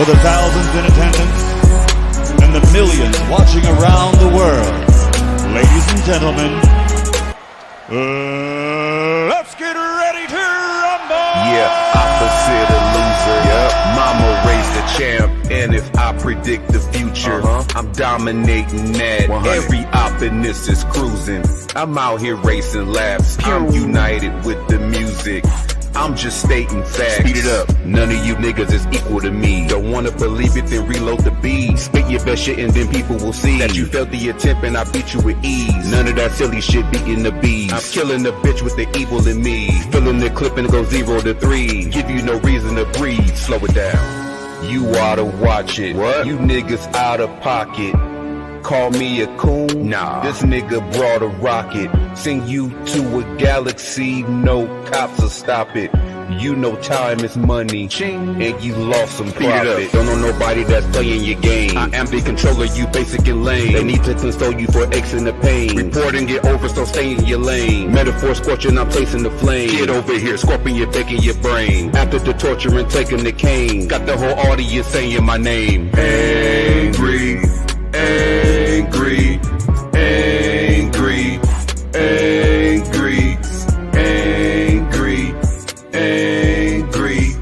For the thousands in attendance and the millions watching around the world, ladies and gentlemen, let's get ready to rumble! Yeah, opposite a loser. Yep. Mama raised a champ, and if I predict the future, I'm dominating that. 100. Every optimist is cruising. I'm out here racing laps. I'm united with the music. I'm just stating facts. Speed it up. None of you niggas is equal to me. Don't wanna believe it, then reload the beat. Spit your best shit and then people will see that you felt the attempt and I beat you with ease. None of that silly shit beating the bees. I'm killing the bitch with the evil in me. Filling the clip and go 0 to 3. Give you no reason to breathe. Slow it down. You oughta watch it. What? You niggas out of pocket. Call me a coon? Nah. This nigga brought a rocket. Send you to a galaxy. No cops will stop it. You know time is money. Ching. And you lost some profit. Don't know nobody that's playing your game. I am the controller, you basic and lame. They need to console you for aches and the pain. Reporting it over, so stay in your lane. Metaphor scorching, I'm chasing the flame. Get over here, scorpion, you're baking your brain. After the torture and taking the cane. Got the whole audience saying my name. Angry. Angry, angry, angry, angry, angry,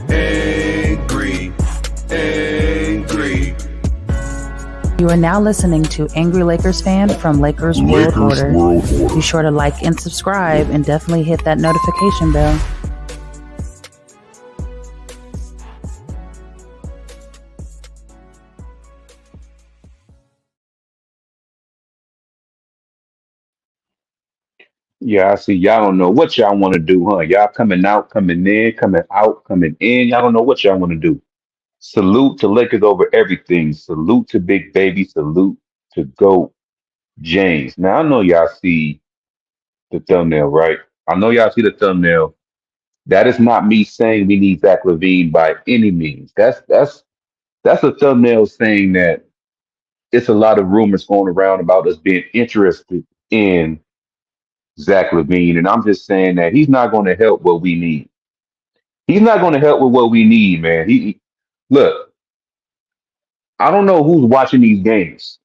angry, angry. You are now listening to Angry Lakers Fan from Lakers World Order. Be sure to like and subscribe and definitely hit that notification bell. Yeah, I see. Y'all don't know what y'all want to do, huh? Y'all coming out, coming in, coming out, coming in. Y'all don't know what y'all want to do. Salute to Lakers over everything. Salute to Big Baby. Salute to GOAT James. Now I know y'all see the thumbnail, right? I know y'all see the thumbnail. That is not me saying we need Zach LaVine by any means. That's a thumbnail saying that it's a lot of rumors going around about us being interested in Zach LaVine, and I'm just saying that he's not going to help what we need. He's not going to help with what we need, man. Look. I don't know who's watching these games.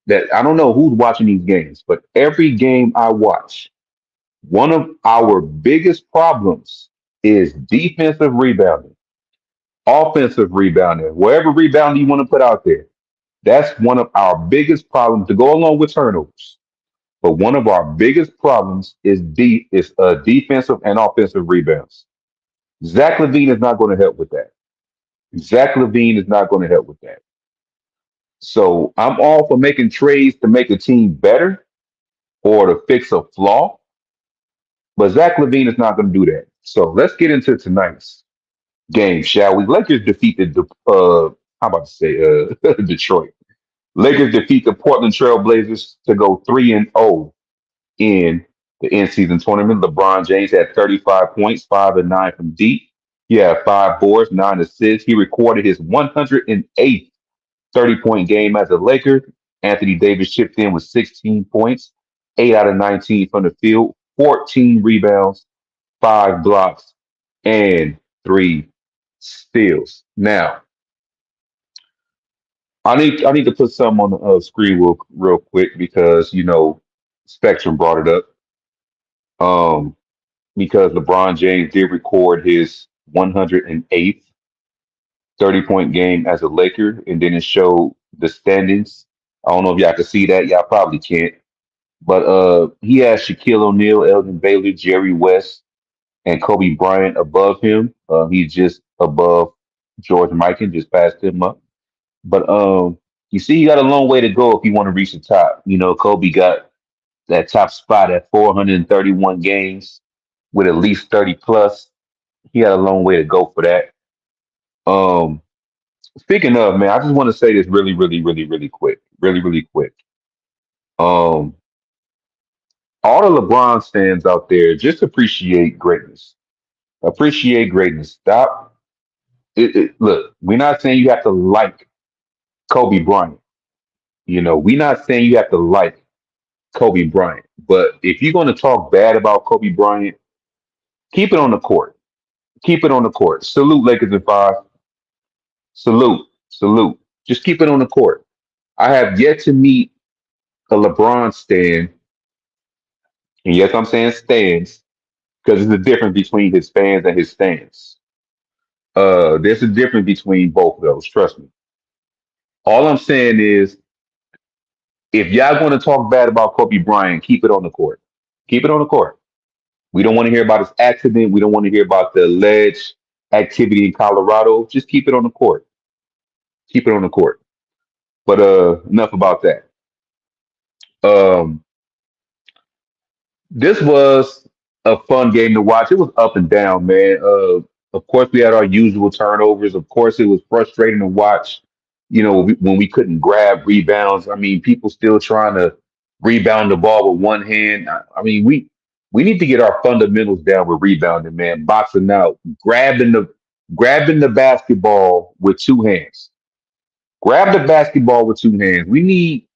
That I don't know who's watching these games, but every game I watch, one of our biggest problems is defensive rebounding, offensive rebounding, wherever rebounding you want to put out there. That's one of our biggest problems to go along with turnovers. But one of our biggest problems is defensive and offensive rebounds. Zach LaVine is not going to help with that. Zach LaVine is not going to help with that. So I'm all for making trades to make a team better or to fix a flaw. But Zach LaVine is not going to do that. So let's get into tonight's game, shall we? Lakers defeated Detroit. Lakers defeat the Portland Trailblazers to go 3-0 in the in-season tournament. LeBron James had 35 points, 5 and 9 from deep. He had 5 boards, 9 assists. He recorded his 108th 30-point game as a Laker. Anthony Davis chipped in with 16 points, 8 out of 19 from the field, 14 rebounds, 5 blocks, and 3 steals. Now, I need to put some on the screen real quick because Spectrum brought it up. Because LeBron James did record his 108th 30-point game as a Laker, and then it showed the standings. I don't know if y'all can see that. Y'all probably can't. But he has Shaquille O'Neal, Elgin Baylor, Jerry West, and Kobe Bryant above him. He's just above George Mikan, just passed him up. But you see, you got a long way to go if you want to reach the top. Kobe got that top spot at 431 games with at least 30 plus. He had a long way to go for that. Speaking of, man, I just want to say this really, really, really, really quick. Really, really quick. All the LeBron fans out there, just appreciate greatness. Appreciate greatness. Stop. Look, we're not saying you have to like Kobe Bryant. We're not saying you have to like Kobe Bryant. But if you're going to talk bad about Kobe Bryant, keep it on the court. Keep it on the court. Salute Lakers in 5. Salute, salute. Just keep it on the court. I have yet to meet a LeBron stand, and yes, I'm saying stands because there's a difference between his fans and his stands. There's a difference between both of those. Trust me. All I'm saying is, if y'all going to talk bad about Kobe Bryant, keep it on the court. Keep it on the court. We don't want to hear about his accident. We don't want to hear about the alleged activity in Colorado. Just keep it on the court. Keep it on the court. But enough about that. Um, this was a fun game to watch. It was up and down, man. Of course, we had our usual turnovers. Of course, it was frustrating to watch. When we couldn't grab rebounds. I mean, people still trying to rebound the ball with one hand. I mean, we need to get our fundamentals down with rebounding, man. Boxing out, grabbing the basketball with two hands. Grab the basketball with two hands. We need.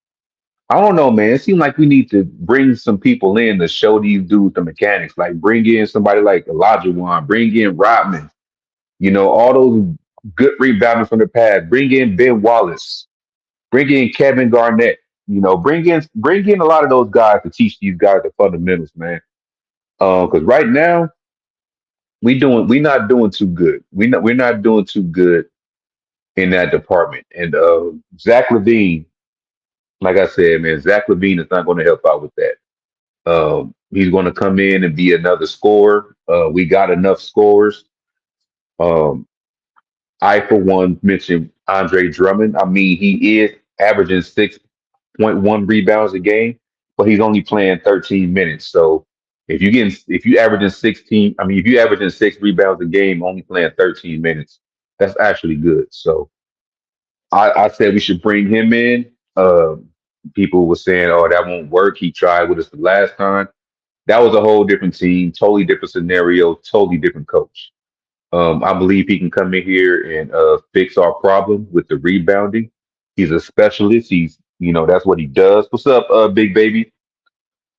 I don't know, man. It seems like we need to bring some people in to show these dudes the mechanics. Like bring in somebody like Elijah Wan, bring in Rodman, all those good rebounders from the past. Bring in Ben Wallace, bring in Kevin Garnett. Bring in a lot of those guys to teach these guys the fundamentals, man. Because right now we're not doing too good. We're not doing too good in that department. And Zach Levine, like I said, man, Zach Levine is not going to help out with that. He's going to come in and be another scorer. We got enough scorers. Um, I, for one, mentioned Andre Drummond. I mean, he is averaging 6.1 rebounds a game, but he's only playing 13 minutes. So if you averaging 16, I mean, if you averaging 6 rebounds a game, only playing 13 minutes, that's actually good. So I said we should bring him in. People were saying, "Oh, that won't work. He tried with us the last time." That was a whole different team, totally different scenario, totally different coach. I believe he can come in here and fix our problem with the rebounding. He's a specialist. That's what he does. What's up, big baby?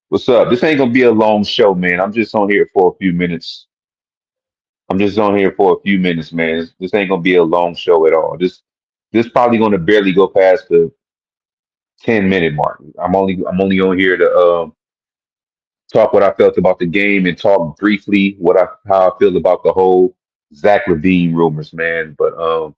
What's up? This ain't gonna be a long show, man. I'm just on here for a few minutes. I'm just on here for a few minutes, man. This ain't gonna be a long show at all. This probably gonna barely go past the 10-minute mark. I'm only on here to talk what I felt about the game and talk briefly how I feel about the whole Zach Levine rumors, man. But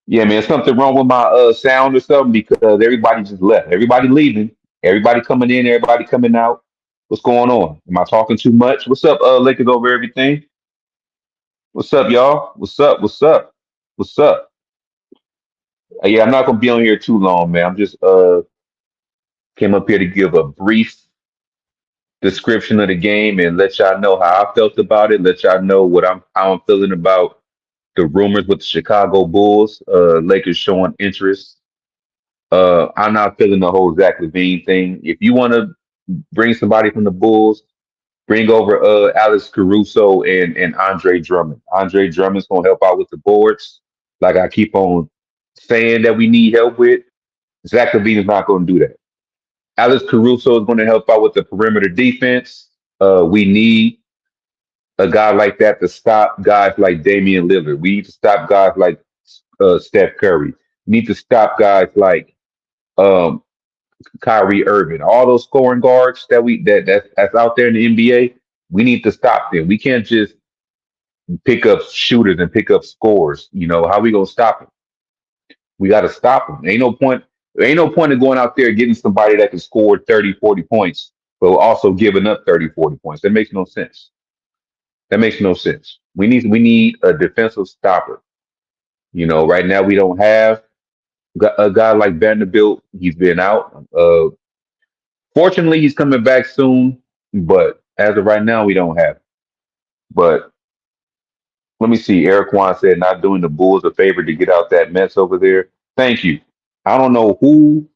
yeah, man, something wrong with my sound or something because everybody just left. Everybody leaving. Everybody coming in. Everybody coming out. What's going on? Am I talking too much? What's up, Lakers over everything? What's up, y'all? What's up? What's up? What's up? Yeah, I'm not gonna be on here too long, man. I'm just came up here to give a brief description of the game and let y'all know how I felt about it. Let y'all know how I'm feeling about the rumors with the Chicago Bulls. Lakers showing interest. I'm not feeling the whole Zach Levine thing. If you want to bring somebody from the Bulls, bring over Alex Caruso and Andre Drummond. Andre Drummond's gonna help out with the boards, like I keep on saying that we need help with. Zach Levine is not going to do that. Alex Caruso is going to help out with the perimeter defense. We need a guy like that to stop guys like Damian Lillard. We need to stop guys like Steph Curry. We need to stop guys like um, Kyrie Irving. All those scoring guards that's out there in the NBA. We need to stop them. We can't just pick up shooters and pick up scores. How we gonna stop them? We got to stop them. Ain't no point. Ain't no point in going out there getting somebody that can score 30, 40 points, but also giving up 30, 40 points. That makes no sense. That makes no sense. We need a defensive stopper. Right now we don't have a guy like Vanderbilt. He's been out. Fortunately, he's coming back soon, but as of right now, we don't have him. But let me see. Eric Wan said not doing the Bulls a favor to get out that mess over there. Thank you. I don't know who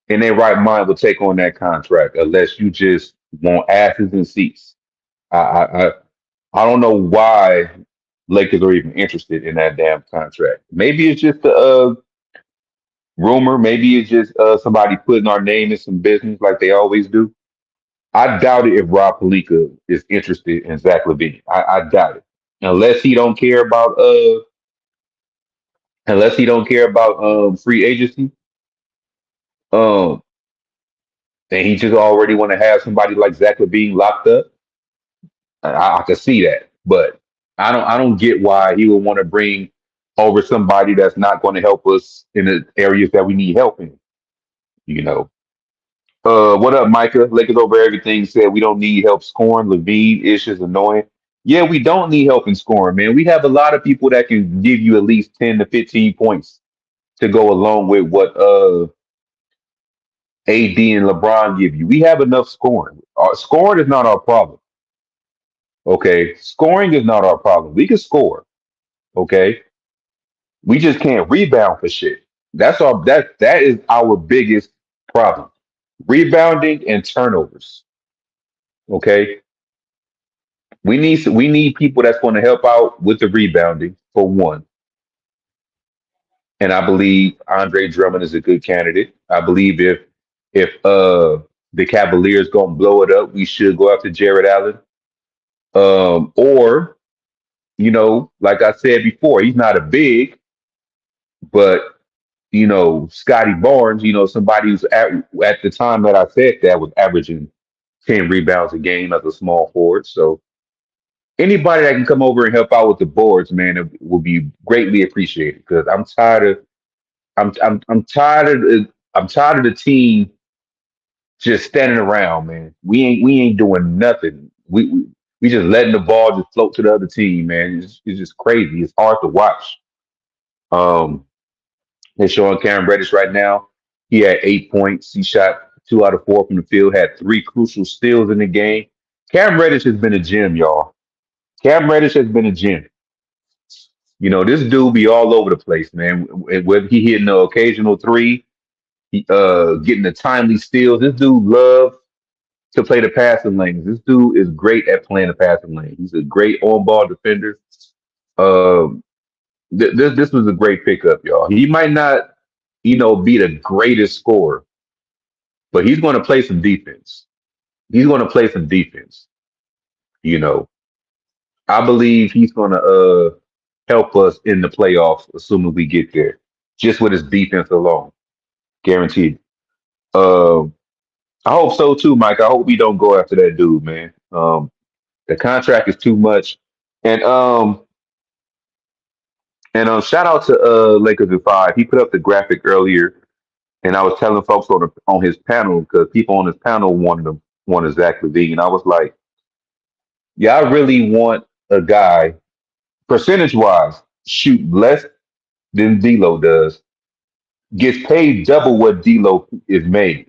in their right mind will take on that contract unless you just want asses and seats. I I I, I don't know why Lakers are even interested in that damn contract. Maybe it's just a rumor. Maybe it's just somebody putting our name in some business like they always do. I doubt it if Rob Palinka is interested in Zach Levine. I doubt it unless he don't care about unless he don't care about free agency, um, and he just already want to have somebody like Zach Levine locked up. I can see that, but I don't get why he would want to bring over somebody that's not going to help us in the areas that we need help in. You know. What up, Micah? Lakers over everything said we don't need help scoring. Levine ish is annoying. Yeah, we don't need help in scoring, man. We have a lot of people that can give you at least 10 to 15 points to go along with what AD and LeBron give you. We have enough scoring. Scoring is not our problem. Okay, scoring is not our problem. We can score. Okay, we just can't rebound for shit. That is our biggest problem. Rebounding and turnovers. Okay, we need people that's going to help out with the rebounding for one. And I believe Andre Drummond is a good candidate. I believe if the Cavaliers gonna blow it up, we should go after Jared Allen. Or like I said before, he's not a big, but Scotty Barnes, somebody who's at the time that I said that was averaging 10 rebounds a game as a small forward. So anybody that can come over and help out with the boards, man, it will be greatly appreciated because I'm tired of the team just standing around, man. We ain't doing nothing. We just letting the ball just float to the other team, man. It's just crazy. It's hard to watch. Um, they're showing Cam Reddish right now. He had 8 points. He shot 2 out of 4 from the field. Had three crucial steals in the game. Cam Reddish has been a gem, y'all. Cam Reddish has been a gem. This dude be all over the place, man. Whether he hitting the occasional three, getting the timely steals. This dude loves to play the passing lanes. This dude is great at playing the passing lane. He's a great on-ball defender. Um, this was a great pickup, y'all. He might not, be the greatest scorer, but he's going to play some defense. He's going to play some defense. You know, I believe he's going to help us in the playoffs, assuming we get there, just with his defense alone, guaranteed. Um, I hope so too, Mike. I hope we don't go after that dude, man. The contract is too much. And shout out to Lakers in Five. He put up the graphic earlier, and I was telling folks on his panel because people on his panel wanted Zach Levine. And I was like, yeah, I really want a guy percentage wise shoot less than D'Lo does, gets paid double what D'Lo is made,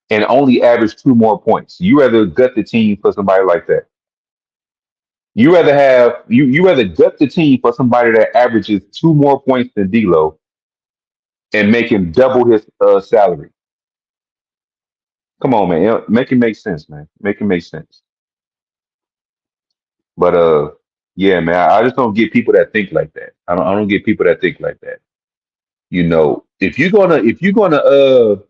and only average 2 more points. You rather gut the team for somebody like that. You rather gut the team for somebody that averages 2 more points than D'Lo and make him double his salary. Come on, man. Make it make sense, man. Make it make sense. But yeah, man. I just don't get people that think like that. I don't get people that think like that. If you're gonna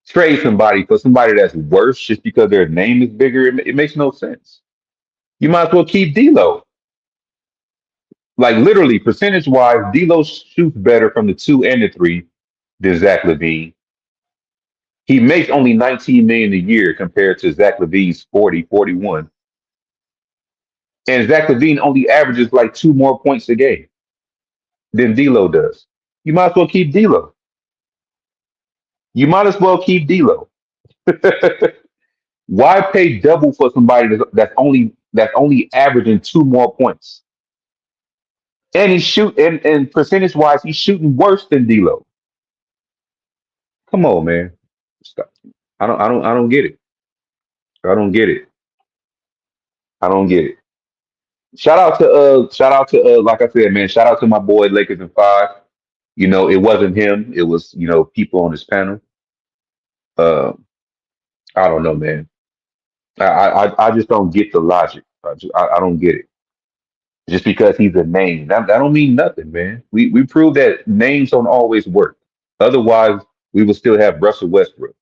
trade somebody for somebody that's worse just because their name is bigger, it makes no sense. You might as well keep D'Lo. Like literally, percentage wise, D'Lo shoots better from the two and the three than Zach Levine. He makes only 19 million a year compared to Zach Levine's 40, 41. And Zach Levine only averages like 2 more points a game than D'Lo does. You might as well keep D'Lo. You might as well keep D'Lo. Why pay double for somebody that's only averaging 2 more points? And and percentage wise, he's shooting worse than D'Lo. Come on, man. Stop. I don't get it. I don't get it. I don't get it. Shout out to like I said, man, shout out to my boy Lakers in Five. It wasn't him, it was, people on his panel. Uh I don't know, man. I just don't get the logic. I don't get it. Just because he's a name. That don't mean nothing, man. We proved that names don't always work. Otherwise, we would still have Russell Westbrook.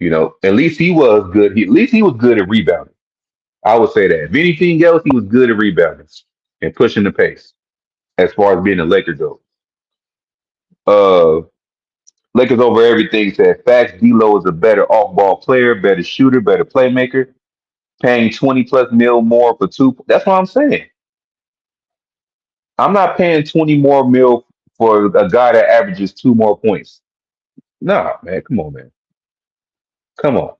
At least he was good. At least he was good at rebounding. I would say that. If anything else, he was good at rebounding and pushing the pace. as far as being a Laker goes. Uh, Lakers over everything said facts. D'Lo is a better off-ball player, better shooter, better playmaker. Paying 20 plus mil more for two. That's what I'm saying. I'm not paying 20 more mil for a guy that averages two more points. Nah, man, come on, man, come on.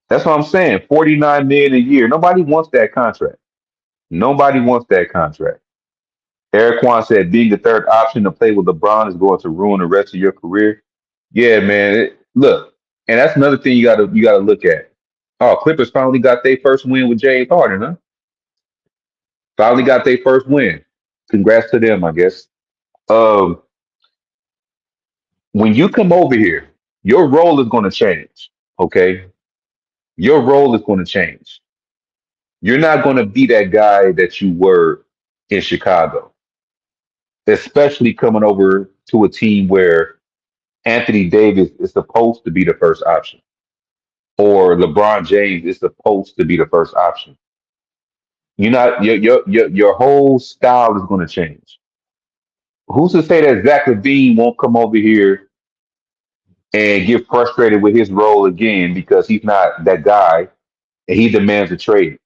That's what I'm saying. 49 million a year. Nobody wants that contract. Nobody wants that contract. Eric Kwan said being the third option to play with LeBron is going to ruin the rest of your career. Yeah, man. Look, and that's another thing you gotta look at. Oh, Clippers finally got their first win with James Harden, huh? Finally got their first win. Congrats to them, I guess. Um, when you come over here, your role is going to change. Okay, your role is going to change. You're not going to be that guy that you were in Chicago, especially coming over to a team where Anthony Davis is supposed to be the first option, or LeBron James is supposed to be the first option. You're not your whole style is going to change. Who's to say that Zach LaVine won't come over here and get frustrated with his role again because he's not that guy and he demands a trade?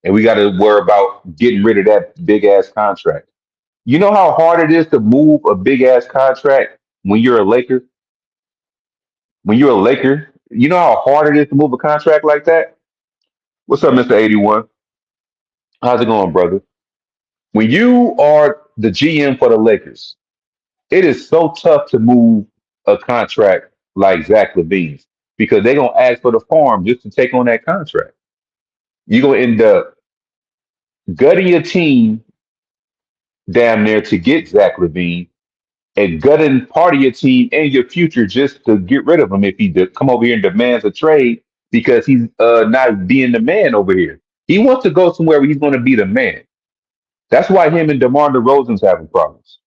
And we got to worry about getting rid of that big ass contract. You know how hard it is to move a big ass contract when you're a Laker? When you're a Laker, you know how hard it is to move a contract like that? What's up, Mr. 81? How's it going, brother? When you are the GM for the Lakers, it is so tough to move a contract like Zach Levine's because they're gonna ask for the farm just to take on that contract. You're gonna end up gutting your team down there to get Zach Levine and gutting part of your team and your future just to get rid of him if he come over here and demands a trade because he's not being the man over here. He wants to go somewhere where he's going to be the man. That's why him and DeMar DeRozan's having problems.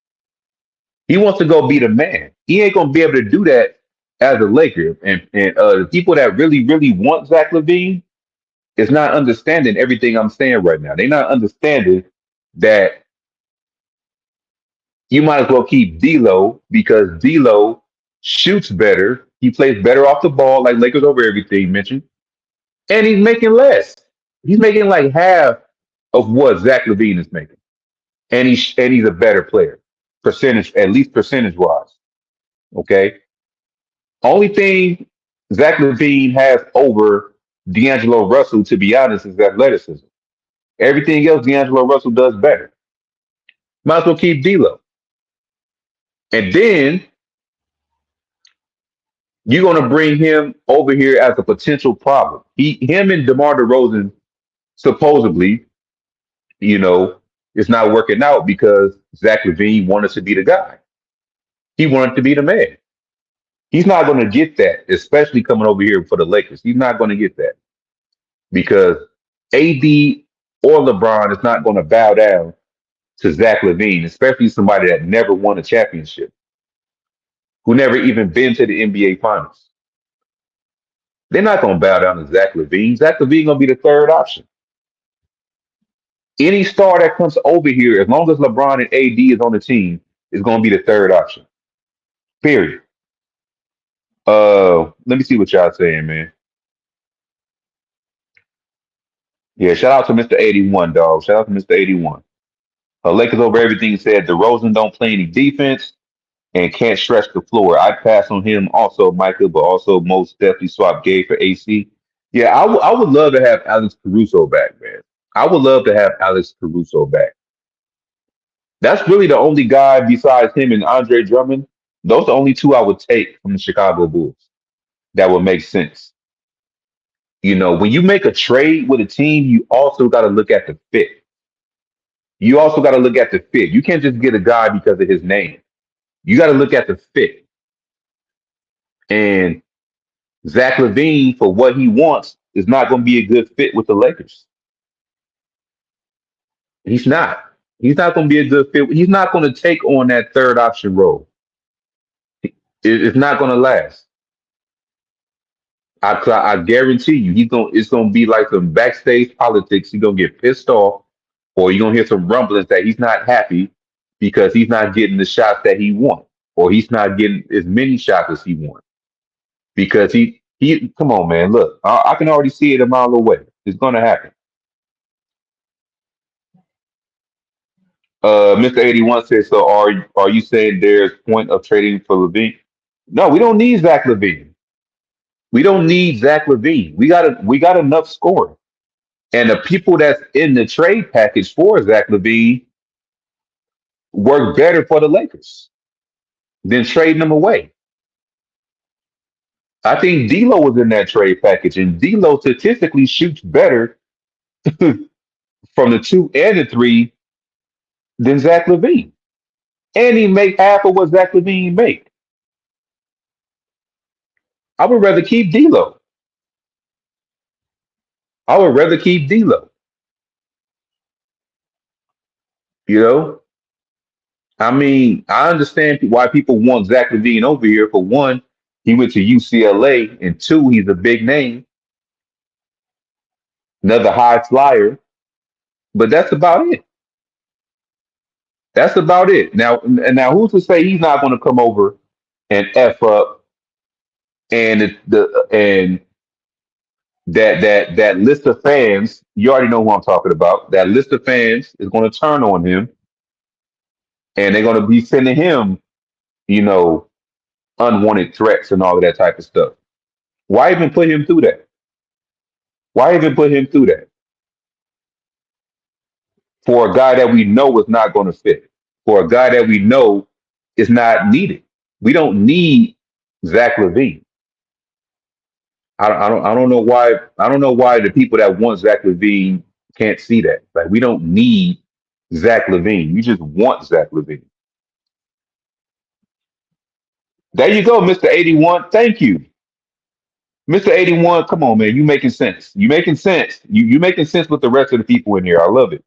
He wants to go be the man. He ain't going to be able to do that as a Laker. And the people that really, really want Zach Levine is not understanding everything I'm saying right now. They're not understanding that you might as well keep D'Lo because D'Lo shoots better. He plays better off the ball, like Lakers over everything mentioned, and he's making less. He's making like half of what Zach Levine is making, and he's a better player, percentage at least percentage wise. Okay, only thing Zach Levine has over D'Angelo Russell, to be honest, is athleticism. Everything else D'Angelo Russell does better. Might as well keep D'Lo, and then you're going to bring him over here as a potential problem. Him and DeMar DeRozan supposedly, you know, it's not working out because Zach Levine wanted to be the guy. He wanted to be the man. He's not going to get that, especially coming over here for the Lakers. He's not going to get that because AD or LeBron is not going to bow down to Zach Levine, especially somebody that never won a championship, who never even been to the NBA Finals. They're not going to bow down to Zach Levine. Zach Levine going to be the third option. Any star that comes over here, as long as LeBron and AD is on the team, is going to be the third option. Period. Let me see what y'all saying, man. Yeah, shout out to Mr. 81, dog. Shout out to Mr. 81. Lakers over everything said DeRozan don't play any defense and can't stretch the floor. I'd pass on him also, Michael, but also most definitely swap Gay for AC. Yeah, I would love to have Alex Caruso back, man. I would love to have Alex Caruso back. That's really the only guy besides him and Andre Drummond. Those are the only two I would take from the Chicago Bulls. That would make sense. You know, when you make a trade with a team, you also got to look at the fit. You also got to look at the fit. You can't just get a guy because of his name. You got to look at the fit. And Zach Levine, for what he wants, is not going to be a good fit with the Lakers. He's not. He's not going to be a good fit. He's not going to take on that third option role. It's not going to last. I guarantee you, it's going to be like some backstage politics. He's going to get pissed off, or you're gonna hear some rumblings that he's not happy because he's not getting the shots that he wants, or he's not getting as many shots as he wants. Because he come on, man, look, I can already see it a mile away. It's gonna happen. Mr. 81 says, so are you saying there's point of trading for Levine? No, we don't need Zach Levine. We don't need Zach Levine. We got enough scoring. And the people that's in the trade package for Zach Levine work better for the Lakers than trading them away. I think D'Lo was in that trade package, and D'Lo statistically shoots better from the two and the three than Zach Levine, and he make half of what Zach Levine make. I would rather keep D'Lo. I would rather keep D'Lo. You know, I mean, I understand why people want Zach Levine over here. For one, he went to UCLA, and two, he's a big name, another high flyer. But that's about it. That's about it. Now, who's to say he's not going to come over and f up and and that list of fans? You already know who I'm talking about. That list of fans is going to turn on him, and they're going to be sending him, you know, unwanted threats and all of that type of stuff. Why even put him through that? Why even put him through that for a guy that we know is not going to fit? For a guy that we know is not needed. We don't need Zach Levine. I don't know why. I don't know why the people that want Zach Levine can't see that. Like, we don't need Zach Levine. You just want Zach Levine. There you go, Mr. 81. Thank you. Mr. 81, come on, man. You making sense. You making sense. You making sense with the rest of the people in here. I love it.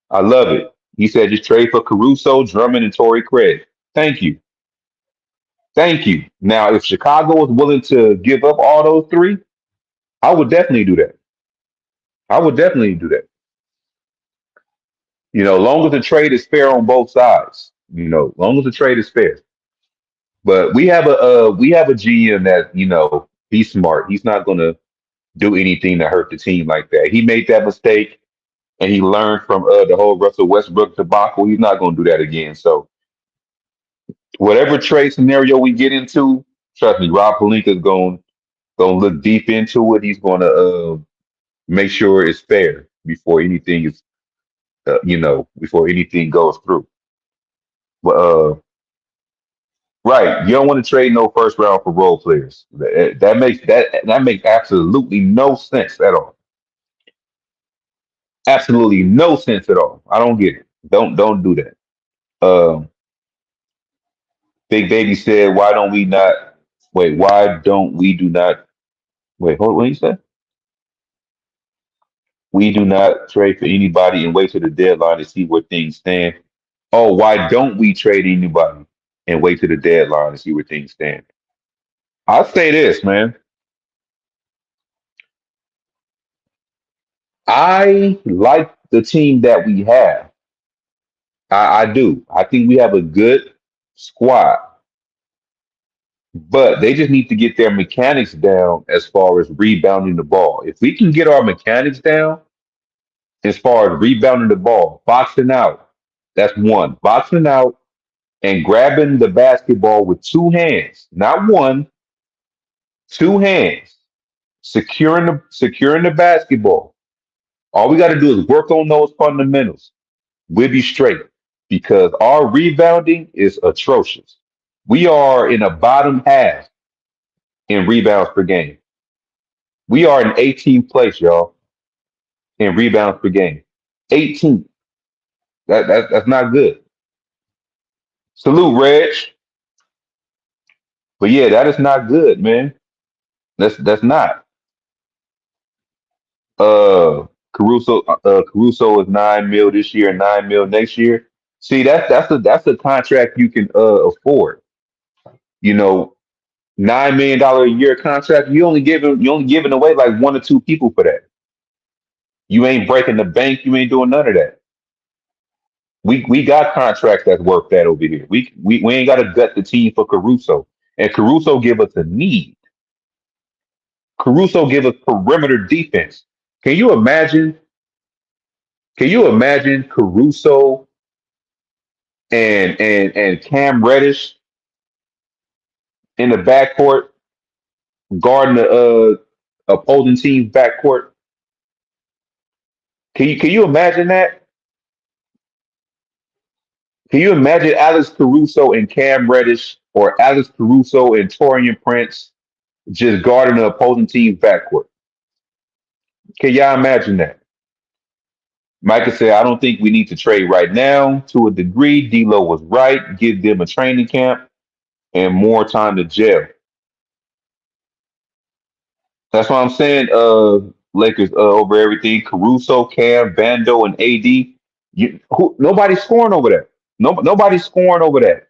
I love it. He said just trade for Caruso, Drummond, and Torrey Craig. Thank you. Thank you. Now, if Chicago was willing to give up all those three, I would definitely do that. I would definitely do that. Long as the trade is fair on both sides. Long as the trade is fair. But we have a GM that he's smart. He's not going to do anything to hurt the team like that. He made that mistake and he learned from the whole Russell Westbrook debacle. He's not going to do that again. So whatever trade scenario we get into, trust me, Rob Pelinka is going to look deep into it. He's going to make sure it's fair before anything is before anything goes through. But right, you don't want to trade no first round for role players. That makes absolutely no sense at all. Absolutely no sense at all. I don't get it. Don't do that. Um, Big Baby said, "Why don't we not? Wait, why don't we do not? Wait, hold. What you said? We do not trade for anybody and wait till the deadline to see where things stand. Oh, why don't we trade anybody and wait till the deadline to see where things stand? I'll say this, man. I like the team that we have. I do. I think we have a good squad, but they just need to get their mechanics down as far as rebounding the ball. If we can get our mechanics down as far as rebounding the ball, boxing out, that's one. Boxing out and grabbing the basketball with two hands, not one, two hands, securing the basketball. All we got to do is work on those fundamentals. We'll be straight because our rebounding is atrocious. We are in a bottom half in rebounds per game. We are in 18th place, y'all, in rebounds per game. 18th. That's not good. Salute, Reg. But yeah, that is not good, man. That's not. Uh, Caruso is 9 mil this year and 9 mil next year. See, that's a contract you can afford. You know, $9 million a year contract. You only giving away like one or two people for that. You ain't breaking the bank. You ain't doing none of that. We got contracts that's worth that over here. We ain't got to gut the team for Caruso, and Caruso give us a need. Caruso give us perimeter defense. Can you imagine? Can you imagine Caruso and Cam Reddish in the backcourt guarding the opposing team's backcourt? Can you imagine that? Can you imagine Alex Caruso and Cam Reddish or Alex Caruso and Torian Prince just guarding the opposing team's backcourt? Can y'all imagine that? Micah said, I don't think we need to trade right now. To a degree, D'Lo was right. Give them a training camp and more time to gel. That's what I'm saying. Lakers over everything. Caruso, Cam, Vando, and AD. Nobody's scoring over that. Nobody's scoring over that.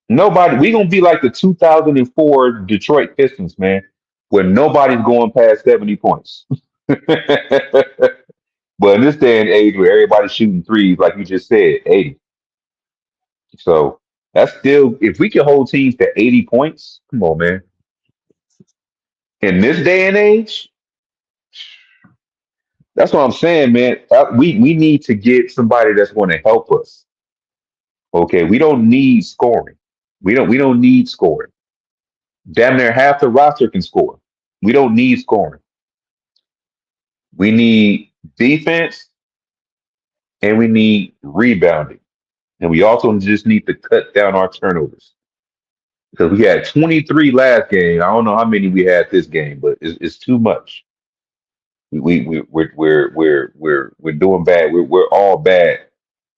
Nobody. We gonna be like the 2004 Detroit Pistons, man, where nobody's going past 70 points. But in this day and age, where everybody's shooting threes, like you just said, 80. So that's still, if we can hold teams to 80 points, come on, man. In this day and age, that's what I'm saying, man. We need to get somebody that's going to help us. Okay, we don't need scoring. We don't need scoring. Damn near half the roster can score. We don't need scoring. We need defense and we need rebounding. And we also just need to cut down our turnovers. Because we had 23 last game. I don't know how many we had this game, but it's too much. We're doing bad. We're all bad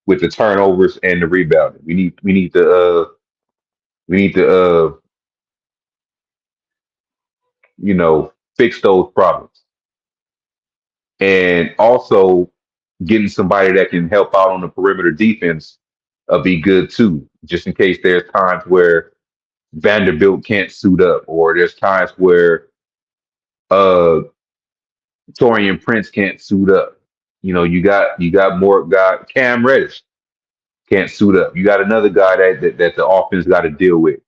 with the turnovers and the rebounding. We need to fix those problems. And also getting somebody that can help out on the perimeter defense be good too, just in case there's times where Vanderbilt can't suit up, or there's times where uh Torian Prince can't suit up. You got more guy Cam Reddish can't suit up. You got another guy that the offense got to deal with.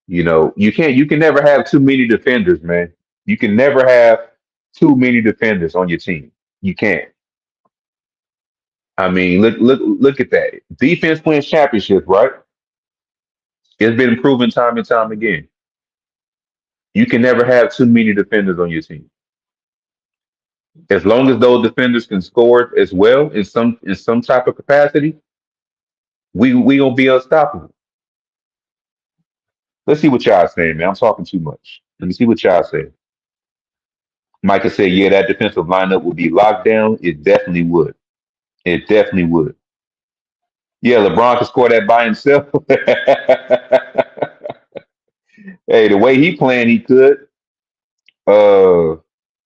You can never have too many defenders, man. You can never have too many defenders on your team. You can't. I mean, look at that. Defense wins championships, right? It's been proven time and time again. You can never have too many defenders on your team. As long as those defenders can score as well in some type of capacity, we gonna be unstoppable. Let's see what y'all saying, man. I'm talking too much. Let me see what y'all say. Micah said, yeah, that defensive lineup would be locked down. It definitely would. It definitely would. Yeah, LeBron could score that by himself. Hey, the way he playing, he could. Uh,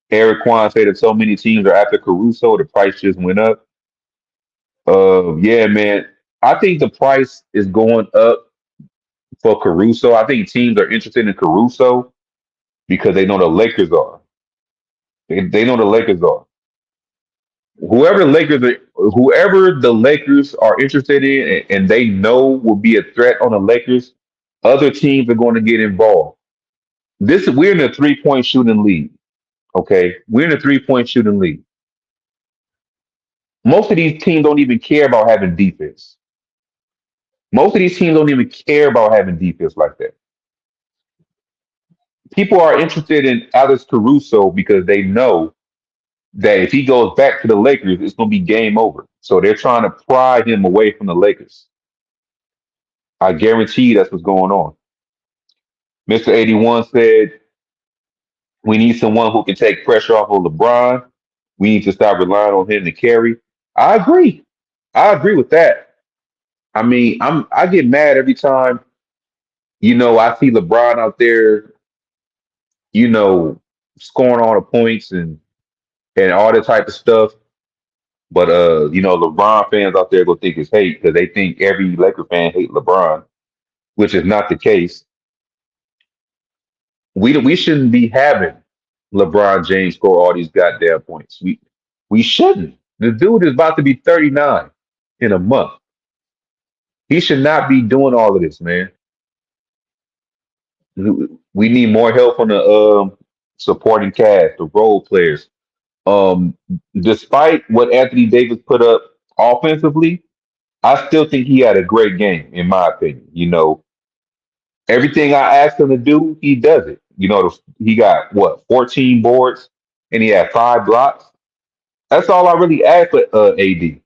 Eric Kwan said that so many teams are after Caruso, the price just went up. Yeah, man. I think the price is going up for Caruso. I think teams are interested in Caruso because they know the Lakers are. They know the Lakers are. Whoever the Lakers are interested in and they know will be a threat on the Lakers, other teams are going to get involved. We're in a 3-point shooting league. Okay. We're in a 3-point shooting league. Most of these teams don't even care about having defense. Most of these teams don't even care about having defense like that. People are interested in Alex Caruso because they know that if he goes back to the Lakers, it's going to be game over. So they're trying to pry him away from the Lakers. I guarantee that's what's going on. Mr. 81 said, we need someone who can take pressure off of LeBron. We need to stop relying on him to carry. I agree. I agree with that. I mean, I get mad every time, I see LeBron out there, scoring all the points and all that type of stuff. But LeBron fans out there go think it's hate because they think every Laker fan hate LeBron, which is not the case. We shouldn't be having LeBron James score all these goddamn points. We shouldn't. The dude is about to be 39 in a month. He should not be doing all of this, man. We need more help on the supporting cast, the role players. Um, Despite what Anthony Davis put up offensively, I still think he had a great game, in my opinion. Everything I asked him to do, he does it. He got what, 14 boards, and he had 5 blocks. That's all I really asked for AD.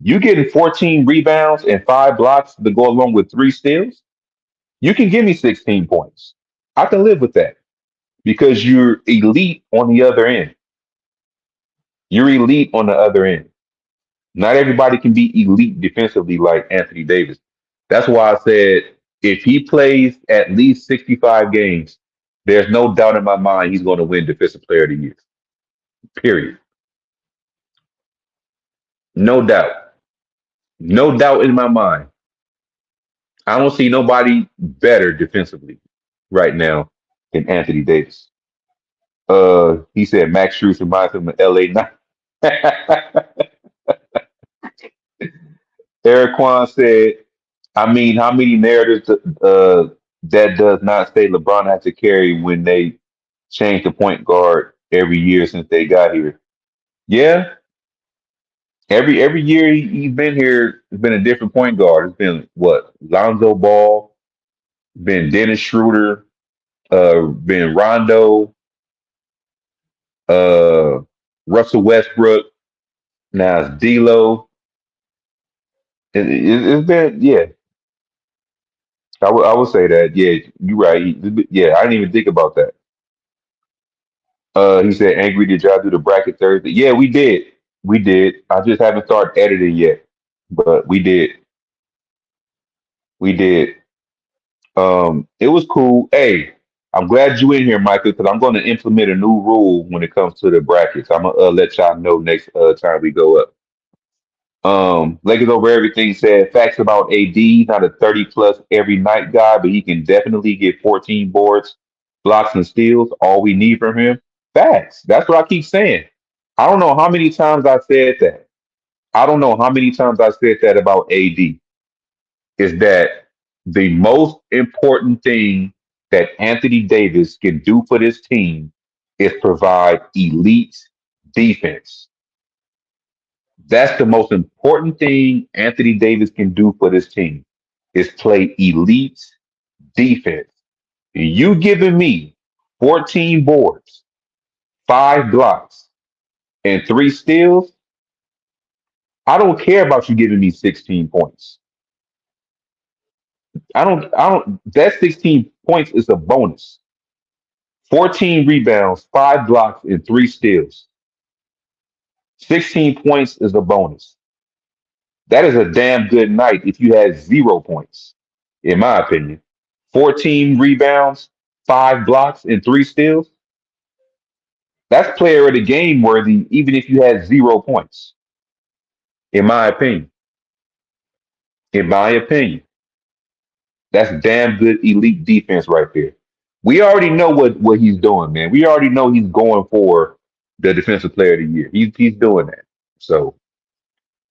You getting 14 rebounds and 5 blocks to go along with 3 steals? You can give me 16 points. I can live with that because you're elite on the other end. You're elite on the other end. Not everybody can be elite defensively like Anthony Davis. That's why I said if he plays at least 65 games, there's no doubt in my mind he's going to win Defensive Player of the Year. Period. No doubt. No doubt in my mind. I don't see nobody better defensively right now than Anthony Davis. He said Max Strus reminds him of LA Knight. Eric Kwan said, I mean, how many narratives that does not say LeBron has to carry when they change the point guard every year since they got here? Yeah, every year he's been here, it's been a different point guard. It's been what, Lonzo Ball, been Dennis Schroeder, been Rondo, uh, Russell Westbrook. Now it's D'Lo. It's been, yeah. I would say that. Yeah, you're right. Yeah, I didn't even think about that. He said, "Angry, did y'all do the bracket Thursday?" Yeah, we did. We did. I just haven't started editing yet, but we did. We did. It was cool. Hey, I'm glad you in here, Michael, because I'm going to implement a new rule when it comes to the brackets. I'm gonna let y'all know next time we go up. Lakers over everything said facts about AD, not a 30 plus every night guy, but he can definitely get 14 boards, blocks, and steals. All we need from him. Facts. That's what I keep saying. I don't know how many times I said that. I don't know how many times I said that about AD. Is that the most important thing that Anthony Davis can do for this team is provide elite defense. That's the most important thing Anthony Davis can do for this team is play elite defense. You giving me 14 boards, 5 blocks, and 3 steals. I don't care about you giving me 16 points. I don't that 16 points is a bonus. 14 rebounds, 5 blocks, and 3 steals. 16 points is a bonus. That is a damn good night if you had 0 points, in my opinion. 14 rebounds, 5 blocks, and 3 steals. That's player of the game worthy, even if you had 0 points, in my opinion. In my opinion, that's damn good elite defense right there. We already know what he's doing, man. We already know he's going for the defensive player of the year. He's doing that. So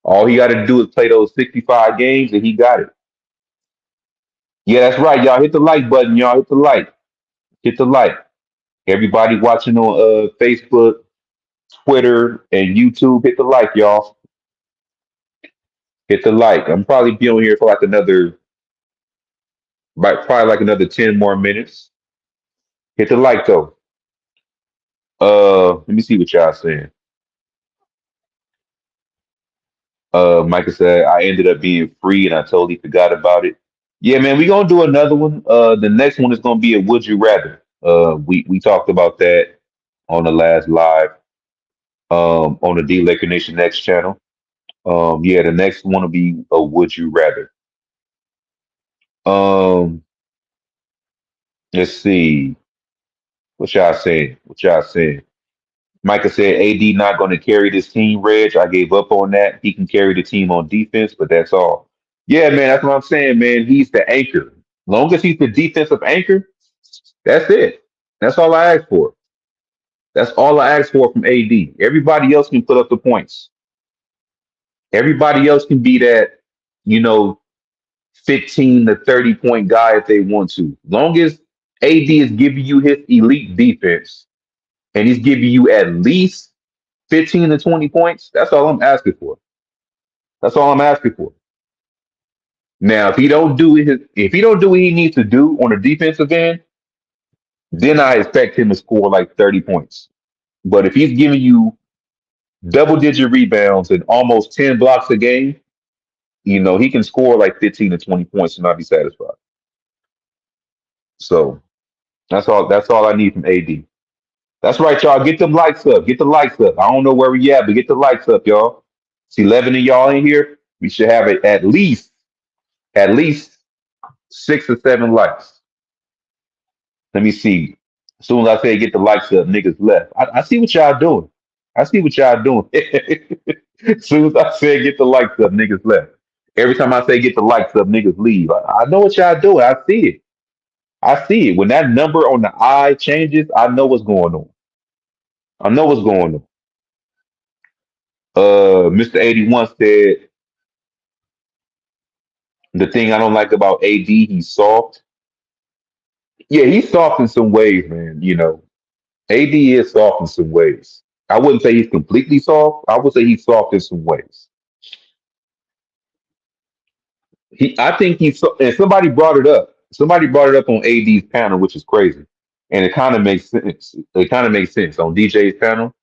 all he got to do is play those 65 games, and he got it. Yeah, that's right, y'all. Hit the like button, y'all. Hit the like. Hit the like. Everybody watching on Facebook, Twitter, and YouTube, hit the like, y'all. Hit the like. I'm probably be on here for like probably like another 10 more minutes. Hit the like though. Let me see what y'all saying. Micah said I ended up being free and I totally forgot about it. Yeah, man, we gonna do another one. The next one is gonna be a Would You Rather. We talked about that on the last live on the D Laker Nation Next channel. Yeah, the next one will be a Would You Rather. Um, let's see. What y'all saying? What y'all saying? Micah said AD not going to carry this team, Reg. I gave up on that. He can carry the team on defense, but that's all. Yeah, man, that's what I'm saying, man. He's the anchor. Long as he's the defensive anchor, that's it. That's all I ask for. That's all I ask for from AD. Everybody else can put up the points. Everybody else can be that, you know, 15 to 30 point guy if they want to. Long as AD is giving you his elite defense and he's giving you at least 15 to 20 points, that's all I'm asking for. That's all I'm asking for. Now, if he don't do what he needs to do on the defensive end, then I expect him to score like 30 points. But if he's giving you double digit rebounds and almost 10 blocks a game, you know, he can score like 15 to 20 points and I'll be satisfied. So that's all I need from AD. That's right, y'all. Get them likes up. Get the likes up. I don't know where we at, but get the likes up, y'all. It's 11 of y'all in here. We should have it at least 6 or 7 likes. Let me see. As soon as I say get the likes up, niggas left. I see what y'all doing. I see what y'all doing. As soon as I say get the likes up, niggas left. Every time I say get the likes up, niggas leave. I know what y'all doing. I see it. I see it. When that number on the eye changes, I know what's going on. I know what's going on. Mr. 81 said the thing I don't like about AD, he's soft. Yeah, he's soft in some ways, man. You know, AD is soft in some ways. I wouldn't say he's completely soft. I would say he's soft in some ways. I think and somebody brought it up. Somebody brought it up on AD's panel, which is crazy, and it kind of makes sense. It kind of makes sense on DJ's panel.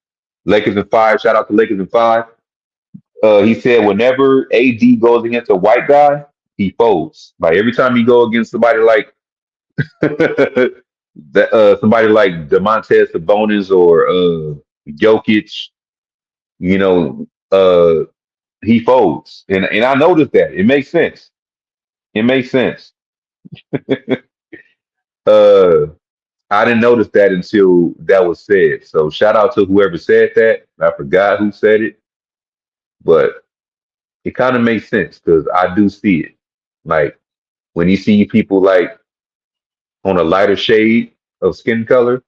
Lakers in five. Shout out to Lakers in five. He said whenever AD goes against a white guy, he folds. Like every time he go against somebody like somebody like Demontes Sabonis or Jokic, you know, he folds, and I noticed that. It makes sense. It makes sense. uh, I didn't notice that until that was said. So shout out to whoever said that. I forgot who said it, but it kind of makes sense because I do see it. Like when you see people like on a lighter shade of skin color,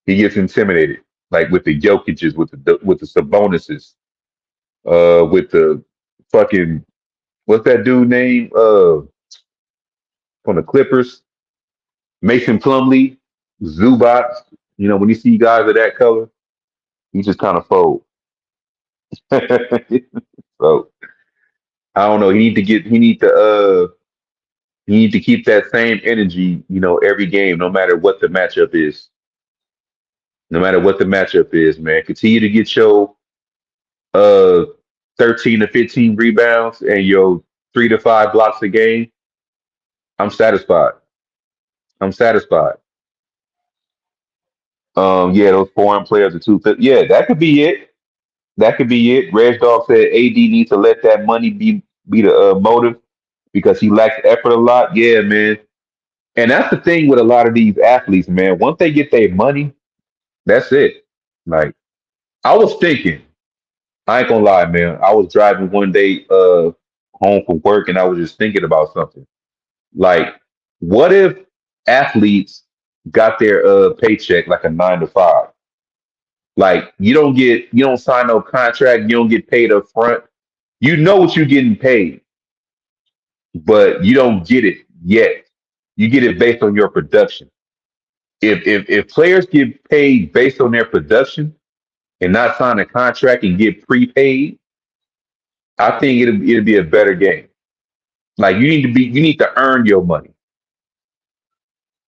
he gets intimidated. Like with the Jokic's, with the Sabonises, with the fucking what's that dude name? From the Clippers, Mason Plumlee, Zubac. You know, when you see guys of that color, you just kind of fold. So I don't know. He need to keep that same energy, you know, every game, no matter what the matchup is. No matter what the matchup is, man. Continue to get your uh 13 to 15 rebounds and your 3 to 5 blocks a game. I'm satisfied. I'm satisfied. Yeah, those foreign players are too. Yeah, that could be it. That could be it. Reg Dog said AD needs to let that money be the motive because he lacks effort a lot. Yeah, man. And that's the thing with a lot of these athletes, man. Once they get their money, that's it. Like I was thinking, I ain't gonna lie, man. I was driving one day home from work and I was just thinking about something. Like, what if athletes got their paycheck like a 9 to 5? Like you don't sign no contract, you don't get paid up front. You know what you're getting paid, but you don't get it yet. You get it based on your production. If players get paid based on their production and not sign a contract and get prepaid, I think it'll be a better game. Like you need to earn your money.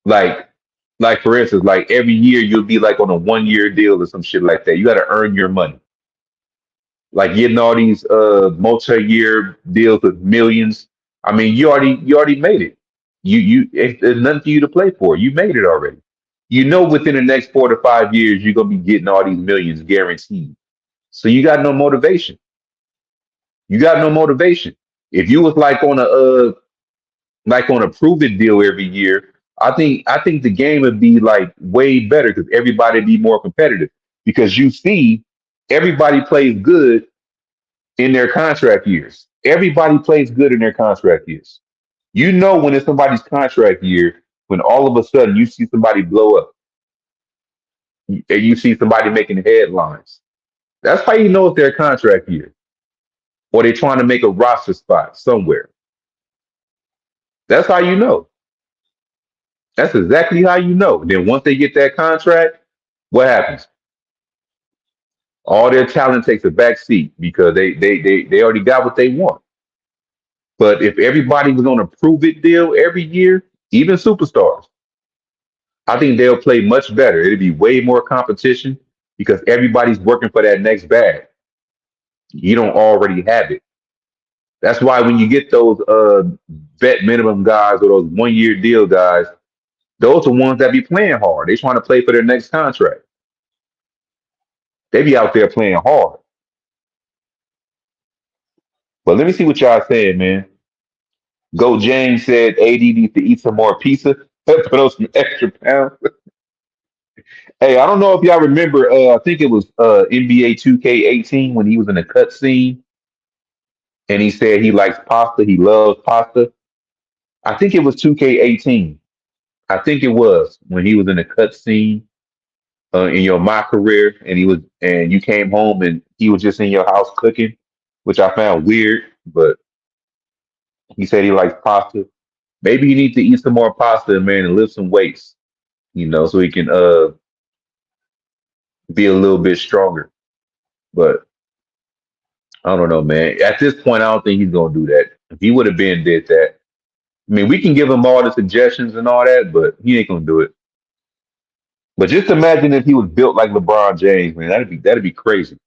Like for instance, like every year you'll be like on a 1 year deal or some shit like that. You got to earn your money. Like getting all these multi-year deals with millions. I mean, you already made it. There's nothing for you to play for. You made it already. You know within the next 4 to 5 years you're gonna be getting all these millions guaranteed. So you got no motivation. You got no motivation. If you was like on a prove it deal every year, I think the game would be like way better because everybody would be more competitive because you see everybody plays good in their contract years. Everybody plays good in their contract years. You know when it's somebody's contract year when all of a sudden you see somebody blow up. and you see somebody making headlines. That's how you know it's their contract year, or they're trying to make a roster spot somewhere. That's how you know. That's exactly how you know. Then once they get that contract, what happens? All their talent takes a back seat because they already got what they want. But if everybody was on a prove it deal every year, even superstars, I think they'll play much better. It'll be way more competition because everybody's working for that next bag. You don't already have it. That's why when you get those vet minimum guys or those 1 year deal guys, those are ones that be playing hard. They trying to play for their next contract. They be out there playing hard. But let me see what y'all saying, man. Go James said AD needs to eat some more pizza. Put on some extra pounds. Hey, I don't know if y'all remember. I think it was NBA 2K18 when he was in a cut scene and he said he likes pasta. He loves pasta. I think it was 2K18. I think it was when he was in a cut scene in your my career, and you came home and he was just in your house cooking, which I found weird. But he said he likes pasta. Maybe you need to eat some more pasta, man, and lift some weights. So he can be a little bit stronger. But I don't know, man. At this point, I don't think he's gonna do that. If he would have been did that, I mean, we can give him all the suggestions and all that, but he ain't gonna do it. But just imagine if he was built like LeBron James, man. That'd be crazy.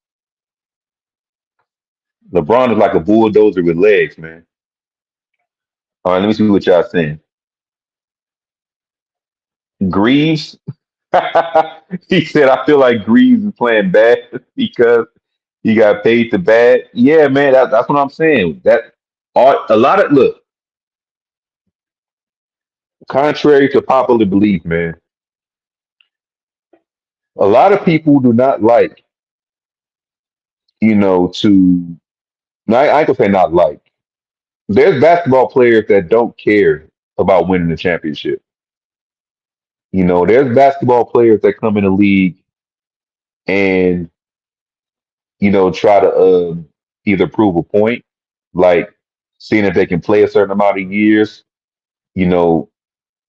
LeBron is like a bulldozer with legs, man. All right, let me see what y'all saying. Greaves, he said, I feel like Greaves is playing bad because he got paid to bad. Yeah, man, that's what I'm saying. A lot of look, contrary to popular belief, man, a lot of people do not like, to I ain't gonna say not like. There's basketball players that don't care about winning the championship. There's basketball players that come in the league and try to either prove a point, like seeing if they can play a certain amount of years, you know,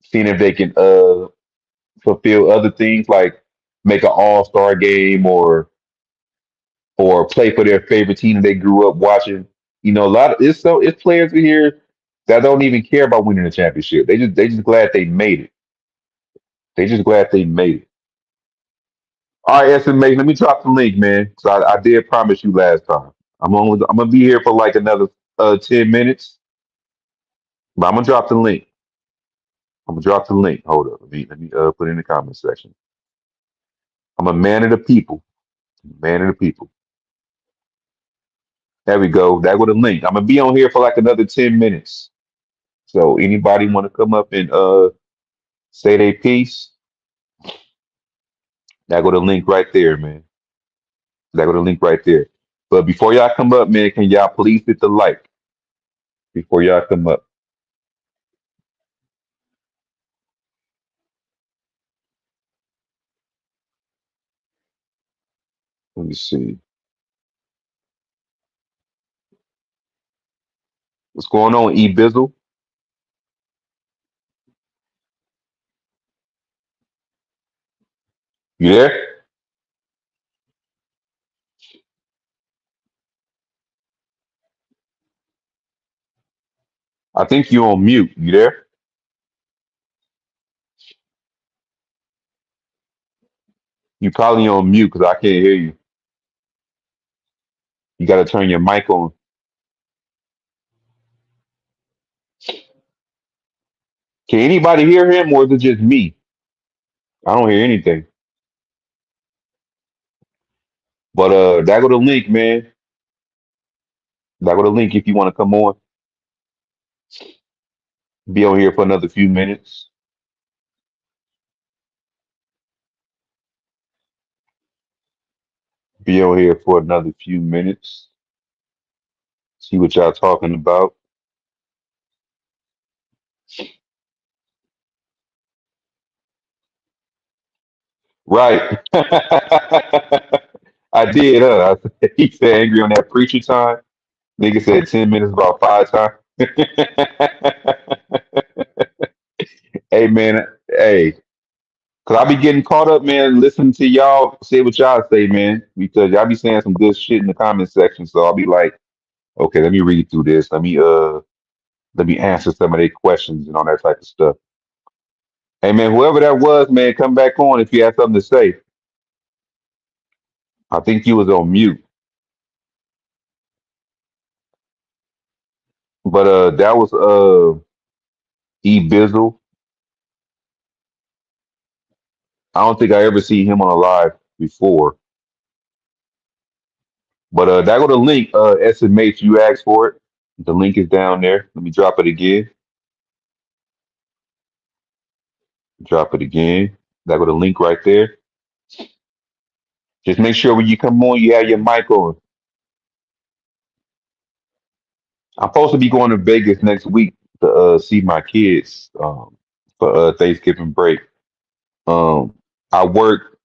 seeing if they can fulfill other things like make an all-star game or play for their favorite team that they grew up watching. A lot of it's players in here that don't even care about winning a championship. They just glad they made it. They just glad they made it. All right, SMA, let me drop the link, man. So I did promise you last time. I'm gonna be here for like another 10 minutes, but I'm gonna drop the link. I'm gonna drop the link. Hold up, let me put it in the comment section. I'm a man of the people. Man of the people. There we go. That with a link. I'm gonna be on here for like another 10 minutes. So anybody want to come up and say their piece? That go the link right there, man. That go the link right there. But before y'all come up, man, can y'all please hit the like before y'all come up? Let me see. What's going on, E Bizzle? You there? I think you on mute. You there? You probably on mute because I can't hear you. You got to turn your mic on. Can anybody hear him or is it just me? I don't hear anything. But that go the link, man. That go the link if you want to come on. Be on here for another few minutes. Be on here for another few minutes. See what y'all talking about. Right. I did, he said angry on that preacher time. Nigga said 10 minutes about 5 times. Hey man, hey, cause I be getting caught up, man, listening to y'all say what y'all say, man. Because y'all be saying some good shit in the comment section. So I'll be like, okay, let me read through this. Let me answer some of their questions and all that type of stuff. Hey man, whoever that was, man, come back on if you have something to say. I think you was on mute. But that was E Bizzle. I don't think I ever seen him on a live before. But that go the link, SMH, you asked for it. The link is down there. Let me drop it again. Drop it again. That go the link right there. Just make sure when you come on, you have your mic on. I'm supposed to be going to Vegas next week to see my kids for Thanksgiving break. Um, I work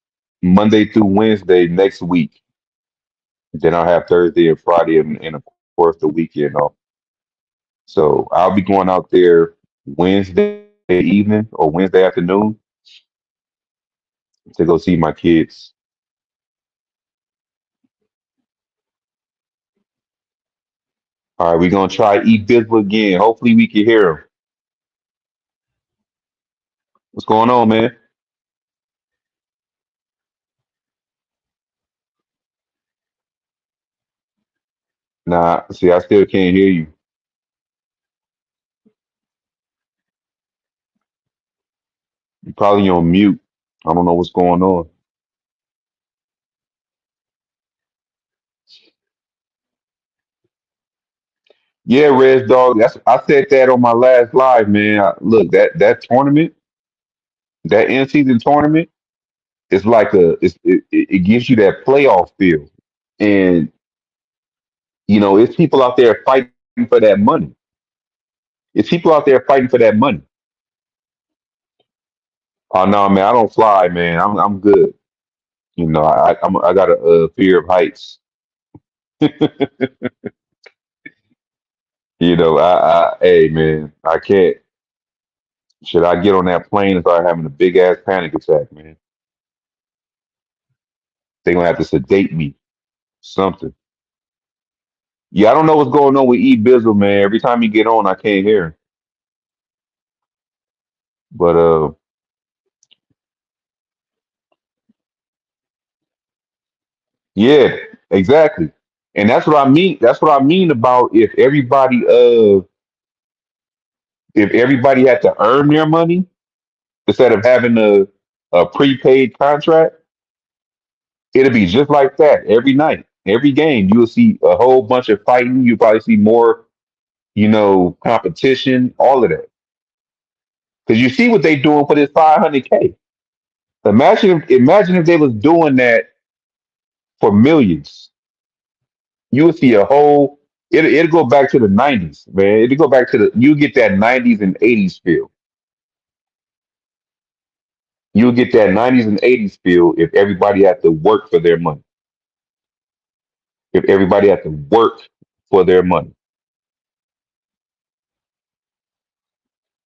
Monday through Wednesday next week. Then I'll have Thursday and Friday and of course the weekend off. So I'll be going out there Wednesday evening or Wednesday afternoon to go see my kids. All right, we're gonna try eat Bizzle again. Hopefully we can hear him. What's going on, man? Nah, see, I still can't hear you. You're probably on mute. I don't know what's going on. Yeah, Red Dog. I said that on my last live, man. Look, that tournament, that in season tournament, it's like it gives you that playoff feel, and it's people out there fighting for that money. It's people out there fighting for that money. Oh no, man, I don't fly, man. I'm good. I got a fear of heights. Hey, man, I can't. Should I get on that plane and start having a big ass panic attack, man? They're gonna have to sedate me, something. Yeah, I don't know what's going on with E Bizzle, man. Every time you get on, I can't hear him. But yeah, exactly. And that's what I mean. That's what I mean about if everybody had to earn their money instead of having a prepaid contract, it'll be just like that every night, every game. You'll see a whole bunch of fighting. You'll probably see more, competition, all of that. Because you see what they doing for this 500K. Imagine if they was doing that for millions. You would see a whole. It'll go back to the '90s, man. It'll go back to you get that '90s and '80s feel. You'll get that '90s and '80s feel if everybody had to work for their money. If everybody had to work for their money.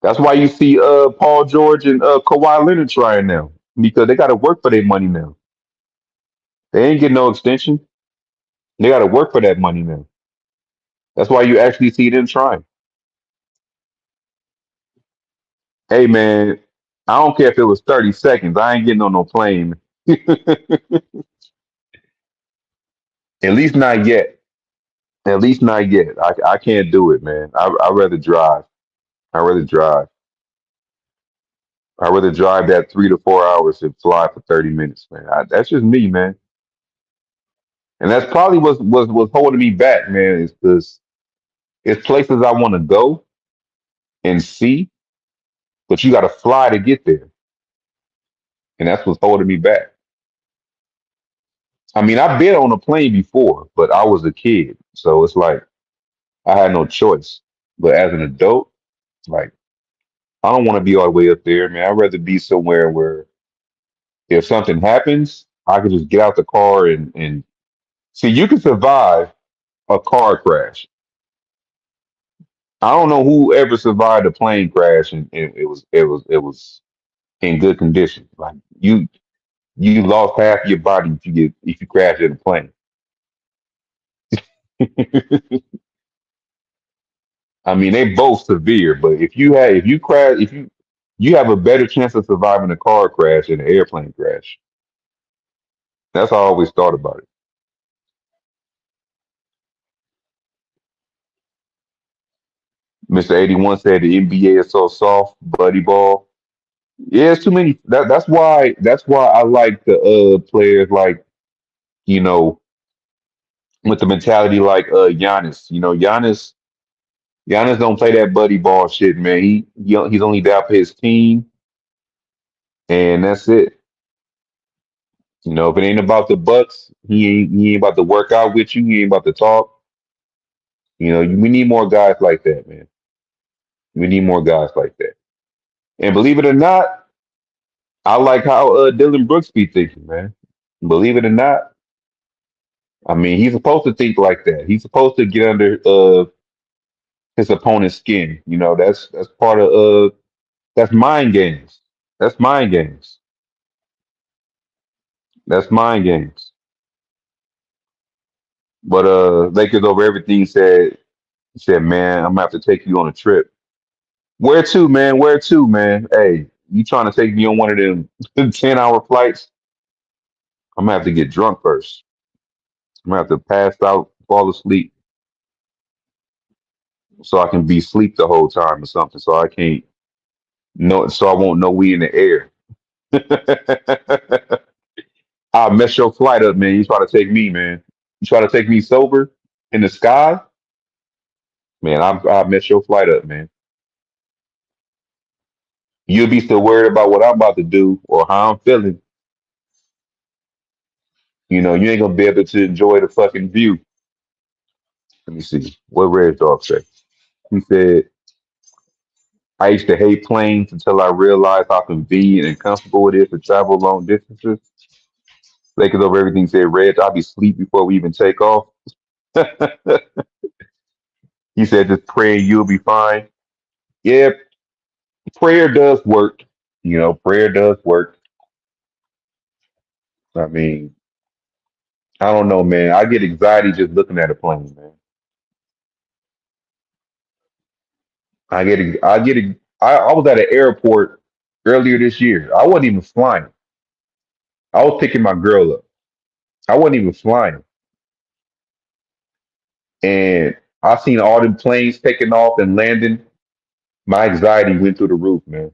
That's why you see Paul George and Kawhi Leonard trying now because they got to work for their money now. They ain't getting no extension. They got to work for that money now. That's why you actually see them trying. Hey man, I don't care if it was 30 seconds. I ain't getting on no plane. At least not yet. At least not yet. I can't do it, man. I'd rather drive. I'd rather drive. I'd rather drive that 3 to 4 hours than fly for 30 minutes, man. That's just me, man. And that's probably what's holding me back, man, is because it's places I want to go and see, but you got to fly to get there, and that's what's holding me back. I mean, I've been on a plane before, but I was a kid, so it's like I had no choice. But as an adult, like I don't want to be all the way up there, man. I'd rather be somewhere where If something happens, I can just get out the car and see. You can survive a car crash. I don't know who ever survived a plane crash and it was in good condition. Like you lost half your body if you crash in a plane. I mean, they both severe, but if you crash you have a better chance of surviving a car crash than an airplane crash. That's how I always thought about it. Mr. 81 said the NBA is so soft, buddy ball. Yeah, it's too many. That's why I like the players like you know with the mentality like Giannis. Giannis don't play that buddy ball shit, man. He's only there for his team, and that's it. If it ain't about the Bucks, he ain't about to work out with you. He ain't about to talk. We need more guys like that, man. We need more guys like that. And believe it or not, I like how Dylan Brooks be thinking, man. Believe it or not, I mean he's supposed to think like that. He's supposed to get under his opponent's skin. That's part of that's mind games. That's mind games. That's mind games. But Lakers over everything said, man, I'm gonna have to take you on a trip. Where to, man? Where to, man? Hey, you trying to take me on one of them 10-hour flights? I'm gonna have to get drunk first. I'm gonna have to pass out, fall asleep, so I can be asleep the whole time or something. So I can't know, so I won't know we in the air. I'll mess your flight up, man. You try to take me, man. You try to take me sober in the sky, man. I'll mess your flight up, man. You'll be still worried about what I'm about to do or how I'm feeling. You ain't gonna be able to enjoy the fucking view. Let me see. What Red Dog say? He said, I used to hate planes until I realized how convenient and comfortable it is to travel long distances. Lakers over everything said, Red, I'll be asleep before we even take off. He said, just praying you'll be fine. Yeah, prayer does work. Prayer does work. I mean, I don't know, man. I get anxiety just looking at a plane, man. I was at an airport earlier this year. I wasn't even flying. I was picking my girl up. I wasn't even flying. And I seen all them planes taking off and landing. My anxiety went through the roof, man.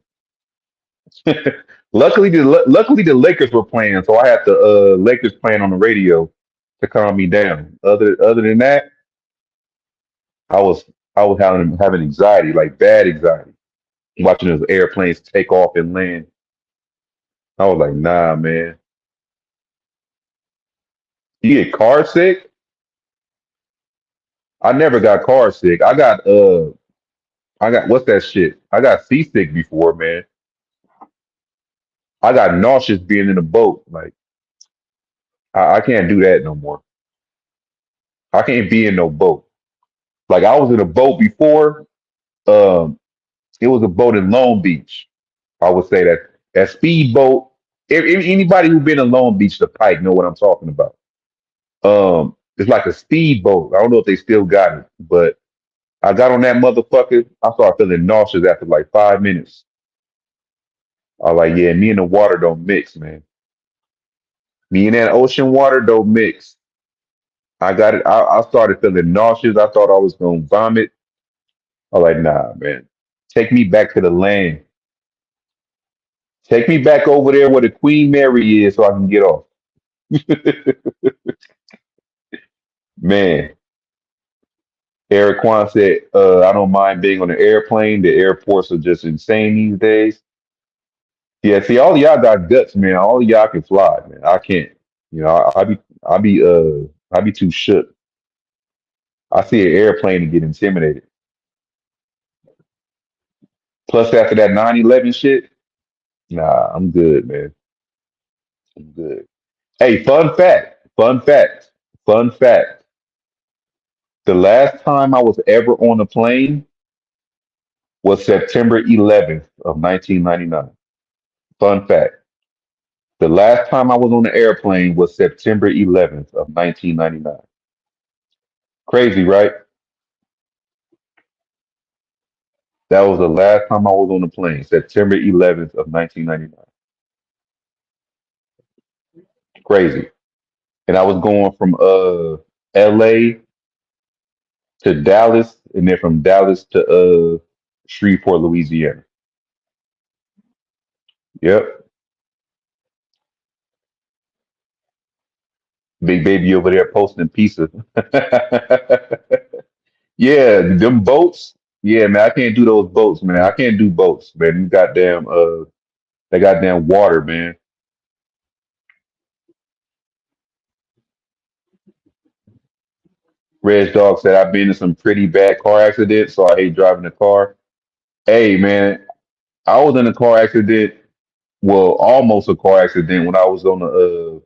Luckily the Lakers were playing, so I had the Lakers playing on the radio to calm me down. Other than that, I was I was having anxiety, like bad anxiety, watching those airplanes take off and land. I was like, nah, man. You get car sick? I never got car sick. I got what's that shit? I got seasick before, man. I got nauseous being in a boat. Like I can't do that no more. I can't be in no boat. Like I was in a boat before. Um, it was a boat in Long Beach. I would say that speedboat. If anybody who been in Long Beach, the Pike, know what I'm talking about. It's like a speedboat. I don't know if they still got it, but I got on that motherfucker. I started feeling nauseous after like 5 minutes. I was like, yeah, me and the water don't mix, man. Me and that ocean water don't mix. I got it. I started feeling nauseous. I thought I was gonna vomit. I was like, nah, man. Take me back to the land. Take me back over there where the Queen Mary is so I can get off. Man, Eric Kwan said, I don't mind being on an airplane. The airports are just insane these days. Yeah, see, all of y'all got guts, man. All of y'all can fly, man. I can't. I be too shook. I see an airplane and get intimidated. Plus, after that 9/11 shit, nah, I'm good, man. I'm good. Hey, fun fact, fun fact, fun fact. The last time I was ever on a plane was September 11th of 1999. Fun fact. The last time I was on an airplane was September 11th of 1999. Crazy, right? That was the last time I was on a plane, September 11th of 1999. Crazy. And I was going from LA to Dallas and then from Dallas to Shreveport, Louisiana. Yep. Big baby over there posting pizza. Yeah, them boats. Yeah, man, I can't do those boats, man. I can't do boats, man. You goddamn that goddamn water, man. Red Dog said I've been in some pretty bad car accidents, so I hate driving a car. Hey man, I was in a car accident, well, almost a car accident when I was on the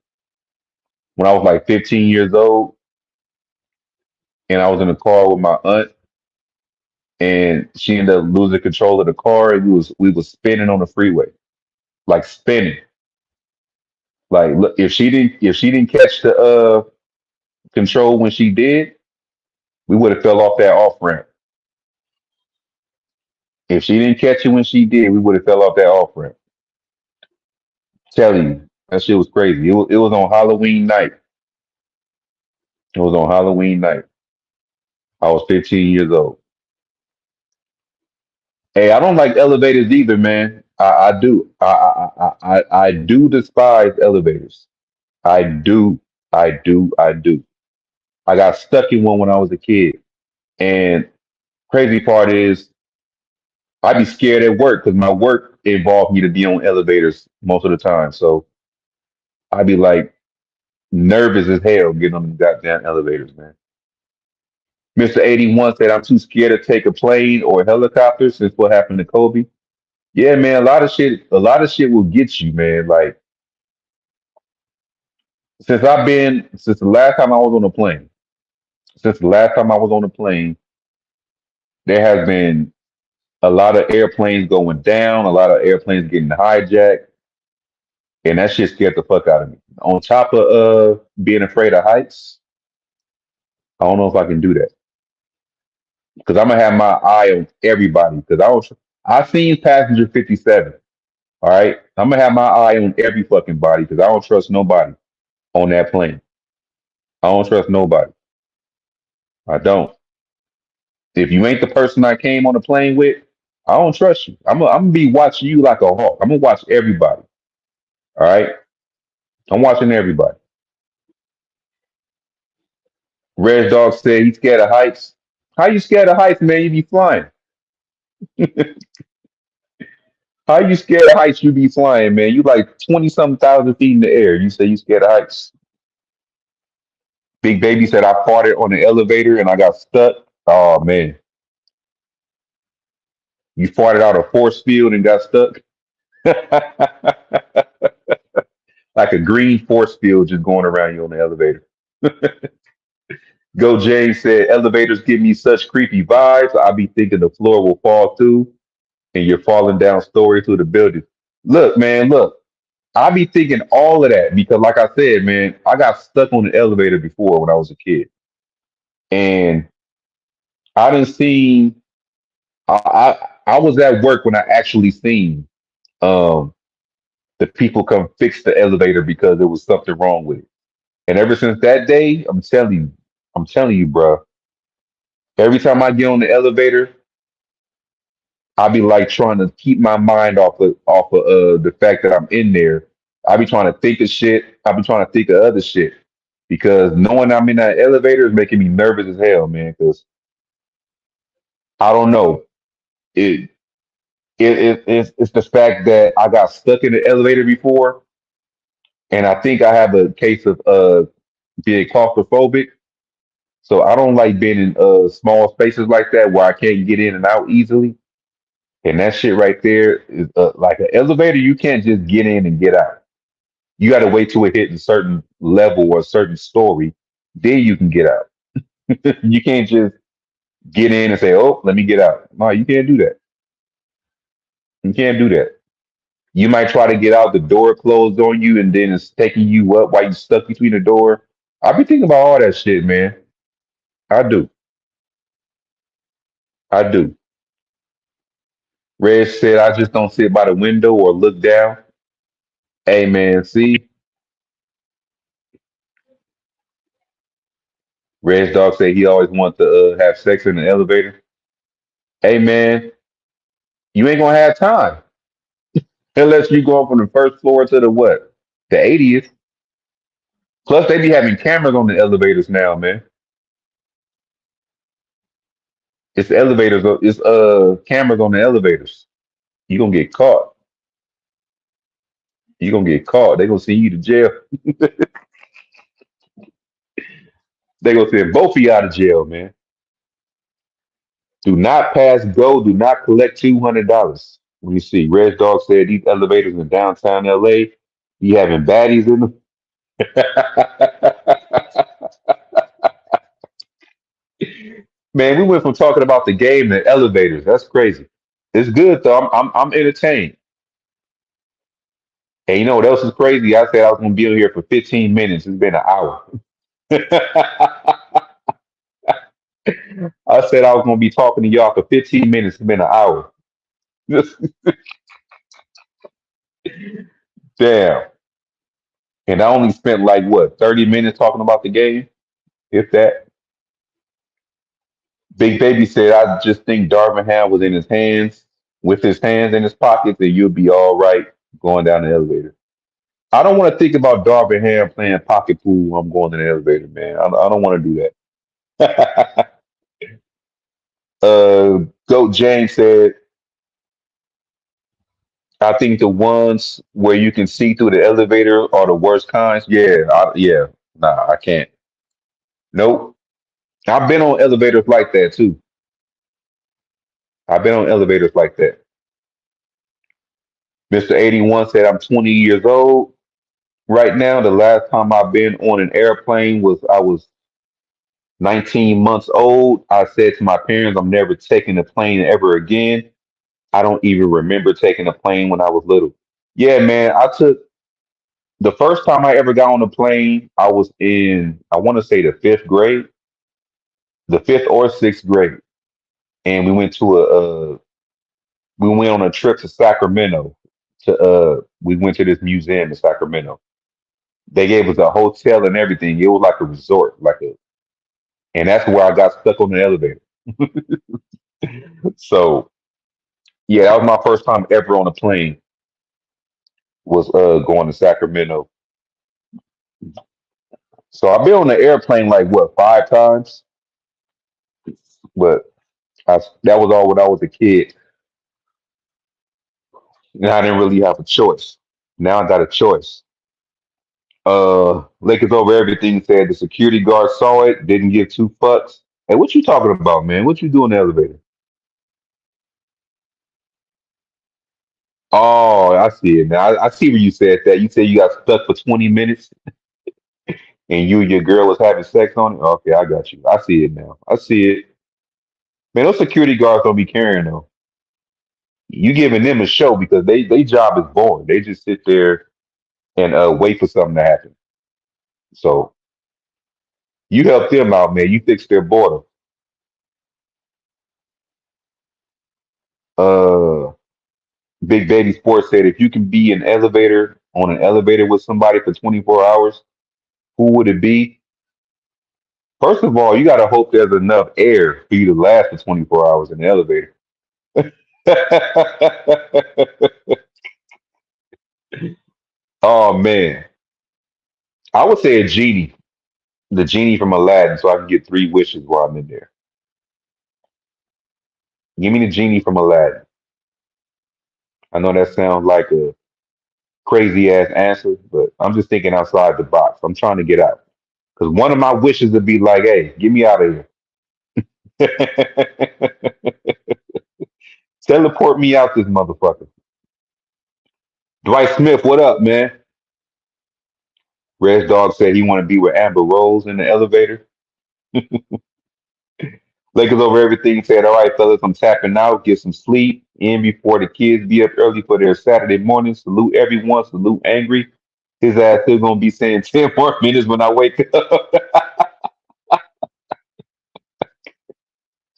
when I was like 15 years old, and I was in a car with my aunt, and she ended up losing control of the car, and we was spinning on the freeway, like spinning. Like, look, if she didn't catch the control when she did, we would have fell off that off ramp. If she didn't catch it when she did, we would have fell off that off ramp. Telling you, that shit was crazy. It was on Halloween night. It was on Halloween night. I was 15 years old. Hey, I don't like elevators either, man. I do. I do despise elevators. I do. I do. I got stuck in one when I was a kid. And crazy part is I'd be scared at work because my work involved me to be on elevators most of the time. So I'd be like nervous as hell getting on the goddamn elevators, man. Mr. 81 said, I'm too scared to take a plane or a helicopter since what happened to Kobe. Yeah, man, a lot of shit will get you, man. Like since the last time I was on a plane, since the last time I was on a plane, there has been a lot of airplanes going down, a lot of airplanes getting hijacked, and that shit scared the fuck out of me. On top of being afraid of heights, I don't know if I can do that because I'm gonna have my eye on everybody. Because I seen passenger 57. All right, I'm gonna have my eye on every fucking body because I don't trust nobody on that plane. I don't trust nobody. I don't. If you ain't the person I came on the plane with, I don't trust you. I'm gonna be watching you like a hawk. I'm gonna watch everybody. All right, I'm watching everybody. Red Dog said he's scared of heights. How you scared of heights, man? You be flying. How you scared of heights? You be flying, man. You like 20 something thousand feet in the air. You say you scared of heights. Big Baby said I farted on the elevator and I got stuck. Oh man, you farted out a force field and got stuck. Like a green force field just going around you on the elevator. Go James said elevators give me such creepy vibes. I be thinking the floor will fall through and you're falling down story through the building. Look, man, look. I be thinking all of that because, like I said, man, I got stuck on the elevator before when I was a kid, and I didn't see. I was at work when I actually seen um, the people come fix the elevator because there was something wrong with it. And ever since that day, I'm telling you, bro. Every time I get on the elevator, I be like trying to keep my mind off of the fact that I'm in there. I be trying to think of shit. I be trying to think of other shit because knowing I'm in that elevator is making me nervous as hell, man. Because I don't know. It it's the fact that I got stuck in the elevator before, and I think I have a case of being claustrophobic. So I don't like being in small spaces like that where I can't get in and out easily. And that shit right there is like an elevator. You can't just get in and get out. You got to wait till it hit a certain level or a certain story, then you can get out. You can't just get in and say, "Oh, let me get out." No, you can't do that. You can't do that. You might try to get out, the door closed on you, and then it's taking you up while you stuck between the door. I be thinking about all that shit, man. I do. I do. Red said, "I just don't sit by the window or look down." Hey, man, see, Red's dog said he always want to have sex in the elevator. Hey, man, you ain't gonna have time unless you go from the first floor to the what, the 80th. Plus, they be having cameras on the elevators now, man. It's elevators. It's cameras on the elevators. You gonna get caught. You gonna get caught. They gonna send you to jail. They gonna send both of you out of jail, man. Do not pass go. Do not collect $200. Let me see. Red Dog said these elevators in downtown LA be having baddies in them. Man, we went from talking about the game to elevators. That's crazy. It's good though. I'm entertained. And you know what else is crazy? I said I was gonna be in here for 15 minutes. It's been an hour. I said I was gonna be talking to y'all for 15 minutes. It's been an hour. Damn. And I only spent like what, 30 minutes talking about the game? If that. Big Baby said, I just think Darvin Ham was in his hands, with his hands in his pockets, and you'll be all right going down the elevator. I don't want to think about Darvin Ham playing pocket pool when I'm going in the elevator, man. I don't want to do that. Goat James said, I think the ones where you can see through the elevator are the worst kinds. Yeah, yeah. Nah, I can't. Nope. I've been on elevators like that too. I've been on elevators like that. Mr. 81 said, I'm 20 years old right now. The last time I've been on an airplane was I was 19 months old. I said to my parents, I'm never taking a plane ever again. I don't even remember taking a plane when I was little. Yeah, man, I took the first time I ever got on a plane, I was in, I want to say the fifth grade, the fifth or sixth grade. And we went on a trip to Sacramento we went to this museum in Sacramento. They gave us a hotel and everything. It was like a resort, and that's where I got stuck on the elevator. So yeah, that was my first time ever on a plane. Was going to Sacramento. So I've been on the airplane like what, 5 times, but that was all when I was a kid, and I didn't really have a choice. Now I got a choice. Lakers over everything said the security guard saw it, didn't give two fucks. Hey, what you talking about, man? What you doing in the elevator? Oh, I see it now. I see where you said that. You said you got stuck for 20 minutes and you and your girl was having sex on it. Okay, I got you. I see it now. I see it. Man, those security guards don't be caring though. You giving them a show because they job is boring. They just sit there and wait for something to happen. So you help them out, man. You fix their boredom. Uh, Big Baby Sports said if you can be on an elevator with somebody for 24 hours, who would it be? First of all, you gotta hope there's enough air for you to last for 24 hours in the elevator. Oh man. I would say a genie. The genie from Aladdin, so I can get 3 wishes while I'm in there. Give me the genie from Aladdin. I know that sounds like a crazy ass answer, but I'm just thinking outside the box. I'm trying to get out. Because one of my wishes would be like, hey, get me out of here. Teleport me out this motherfucker. Dwight Smith, what up, man? Red Dog said he want to be with Amber Rose in the elevator. Lakers over everything said, all right, fellas, I'm tapping out, get some sleep in before the kids be up early for their Saturday morning. Salute everyone, salute Angry. His ass still gonna be saying 10 more minutes when I wake up.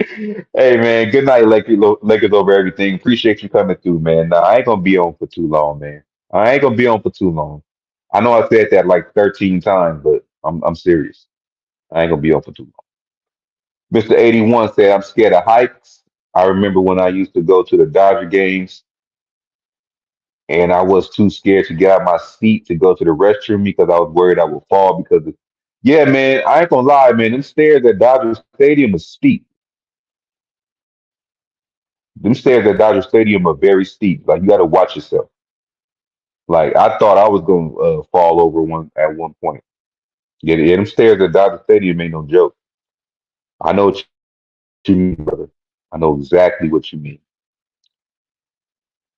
Hey man, good night, Lakers over everything. Appreciate you coming through, man. Nah, I ain't gonna be on for too long, man. I ain't gonna be on for too long. I know I said that like 13 times, but I'm serious. I ain't gonna be on for too long. Mr. 81 said, I'm scared of heights. I remember when I used to go to the Dodger games and I was too scared to get out of my seat to go to the restroom because I was worried I would fall yeah, man, I ain't gonna lie, man. Them stairs at Dodger Stadium are steep. Them stairs at Dodger Stadium are very steep. Like you got to watch yourself. Like I thought I was gonna fall over one at one point. Yeah, yeah, them stairs at Dodger Stadium ain't no joke. I know what you mean, brother. I know exactly what you mean.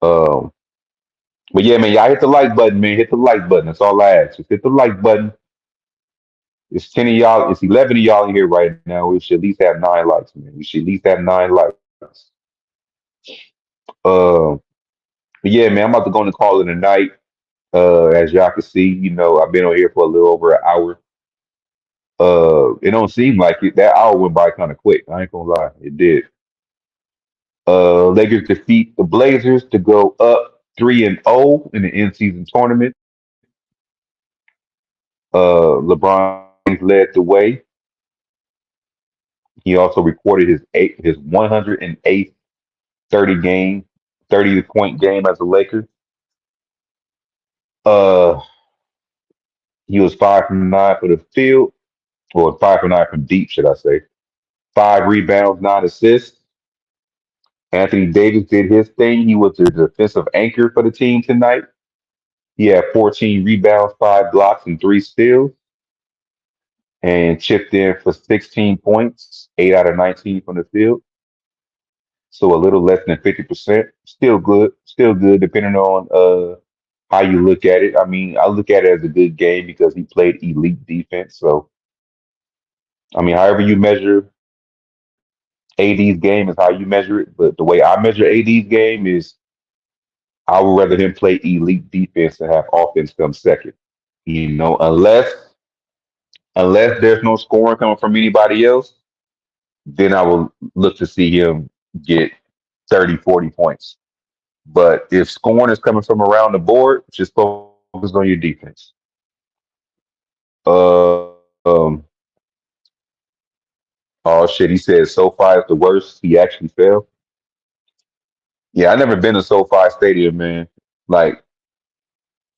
Um, but yeah, man, y'all hit the like button, man. Hit the like button. That's all I ask. Just hit the like button. It's 10 of y'all. It's 11 of y'all in here right now. We should at least have 9 likes, man. We should at least have 9 likes. Uh, but yeah, man, I'm about to go and call it a night. As y'all can see, I've been on here for a little over an hour. It don't seem like it. That hour went by kind of quick. I ain't gonna lie, it did. Lakers defeat the Blazers to go up 3-0 in the in-season tournament. LeBron James led the way. He also recorded his 108th 30 point game as a Laker. Uh, he was 5 from 9 for the field, or 5 from 9 from deep, should I say? 5 rebounds, 9 assists. Anthony Davis did his thing. He was the defensive anchor for the team tonight. He had 14 rebounds, 5 blocks, and 3 steals, and chipped in for 16 points, 8 out of 19 from the field. So a little less than 50%. Still good. Still good, depending on how you look at it. I mean, I look at it as a good game because he played elite defense. So I mean, however you measure AD's game is how you measure it. But the way I measure AD's game is I would rather him play elite defense and have offense come second. Unless there's no scoring coming from anybody else, then I will look to see him get 30, 40 points. But if scoring is coming from around the board, just focus on your defense. Uh, um, oh shit, he said SoFi is the worst. He actually fell. Yeah, I never been to SoFi Stadium, man. Like,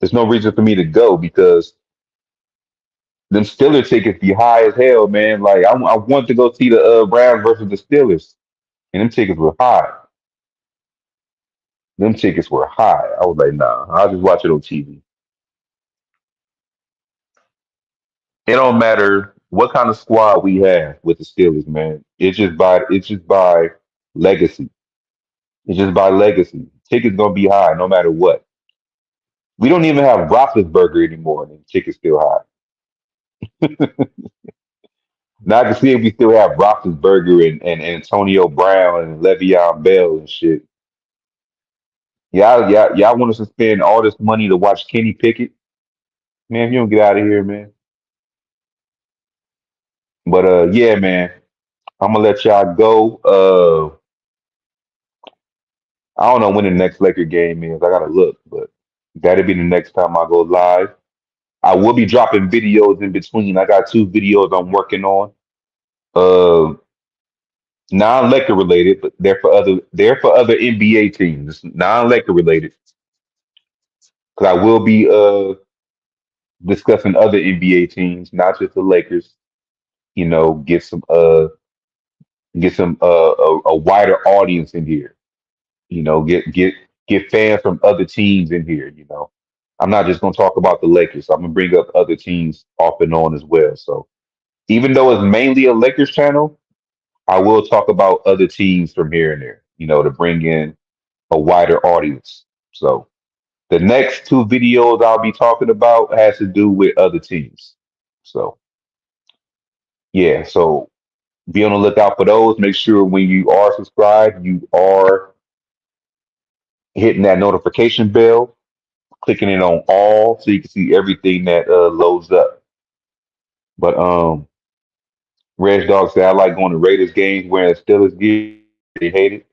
there's no reason for me to go because them Steelers tickets be high as hell, man. Like, I want to go see the Browns versus the Steelers, and them tickets were high. Them tickets were high. I was like, nah, I'll just watch it on TV. It don't matter what kind of squad we have with the Steelers, man. It's just by legacy. It's just by legacy. Tickets gonna be high no matter what. We don't even have Roethlisberger anymore, and the tickets still high. Now I can see if we still have Roethlisberger and Antonio Brown and Le'Veon Bell and shit. Y'all want us to spend all this money to watch Kenny Pickett? Man, if you don't get out of here, man. But yeah, man, I'm gonna let y'all go. I don't know when the next Laker game is. I gotta look, but that'll be the next time I go live. I will be dropping videos in between. I got 2 videos I'm working on. Uh, non-Laker related, but they're for other NBA teams. It's non-Laker related. Because I will be discussing other NBA teams, not just the Lakers. Get some a wider audience in here. Get fans from other teams in here. I'm not just gonna talk about the Lakers. I'm gonna bring up other teams off and on as well. So even though it's mainly a Lakers channel, I will talk about other teams from here and there. To bring in a wider audience. So The next two videos I'll be talking about has to do with other teams. So yeah, so be on the lookout for those. Make sure when you are subscribed, you are hitting that notification bell, clicking it on all so you can see everything that loads up. But Reg Dog said I like going to Raiders games wearing Steelers gear. They hate it.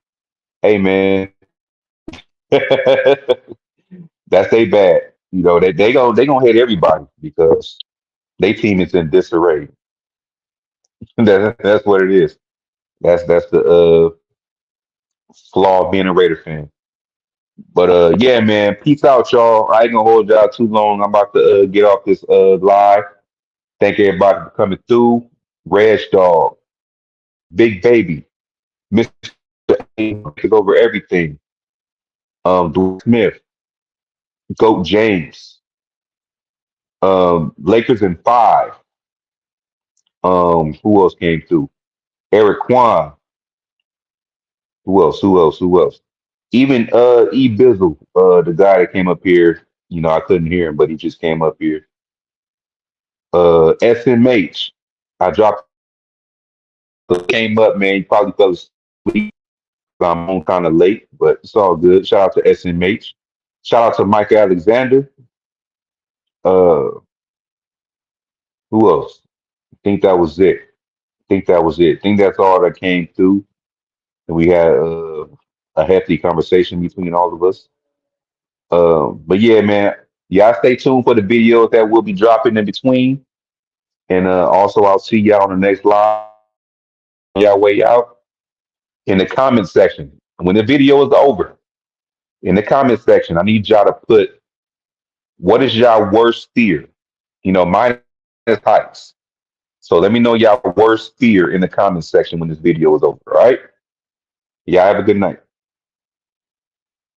Hey man, that's they bad. You know, they gonna hate everybody because their team is in disarray. That's what it is. That's the flaw of being a Raider fan. But yeah, man, peace out, y'all. I ain't gonna hold y'all too long. I'm about to get off this live. Thank everybody for coming through. Reg Dog, Big Baby, Mr. A took over everything. Dwayne Smith, Goat James, Lakers in five. Who else came through? Eric Kwan. Who else? Who else? Who else? Even E Bizzle, the guy that came up here. You know, I couldn't hear him, but he just came up here. SMH. I dropped came up, man. He probably fell asleep. I'm on kind of late, but it's all good. Shout out to SMH. Shout out to Mike Alexander. Uh, who else? I think that was it. I think that was it. I think that's all that came through. And we had a hefty conversation between all of us. But yeah, man, y'all stay tuned for the videos that will be dropping in between. And also, I'll see y'all on the next live. Y'all way out in the comment section. When the video is over, in the comment section, I need y'all to put what is y'all worst fear? You know, mine is heights. So let me know y'all worst fear in the comment section when this video is over. All right. Y'all have a good night.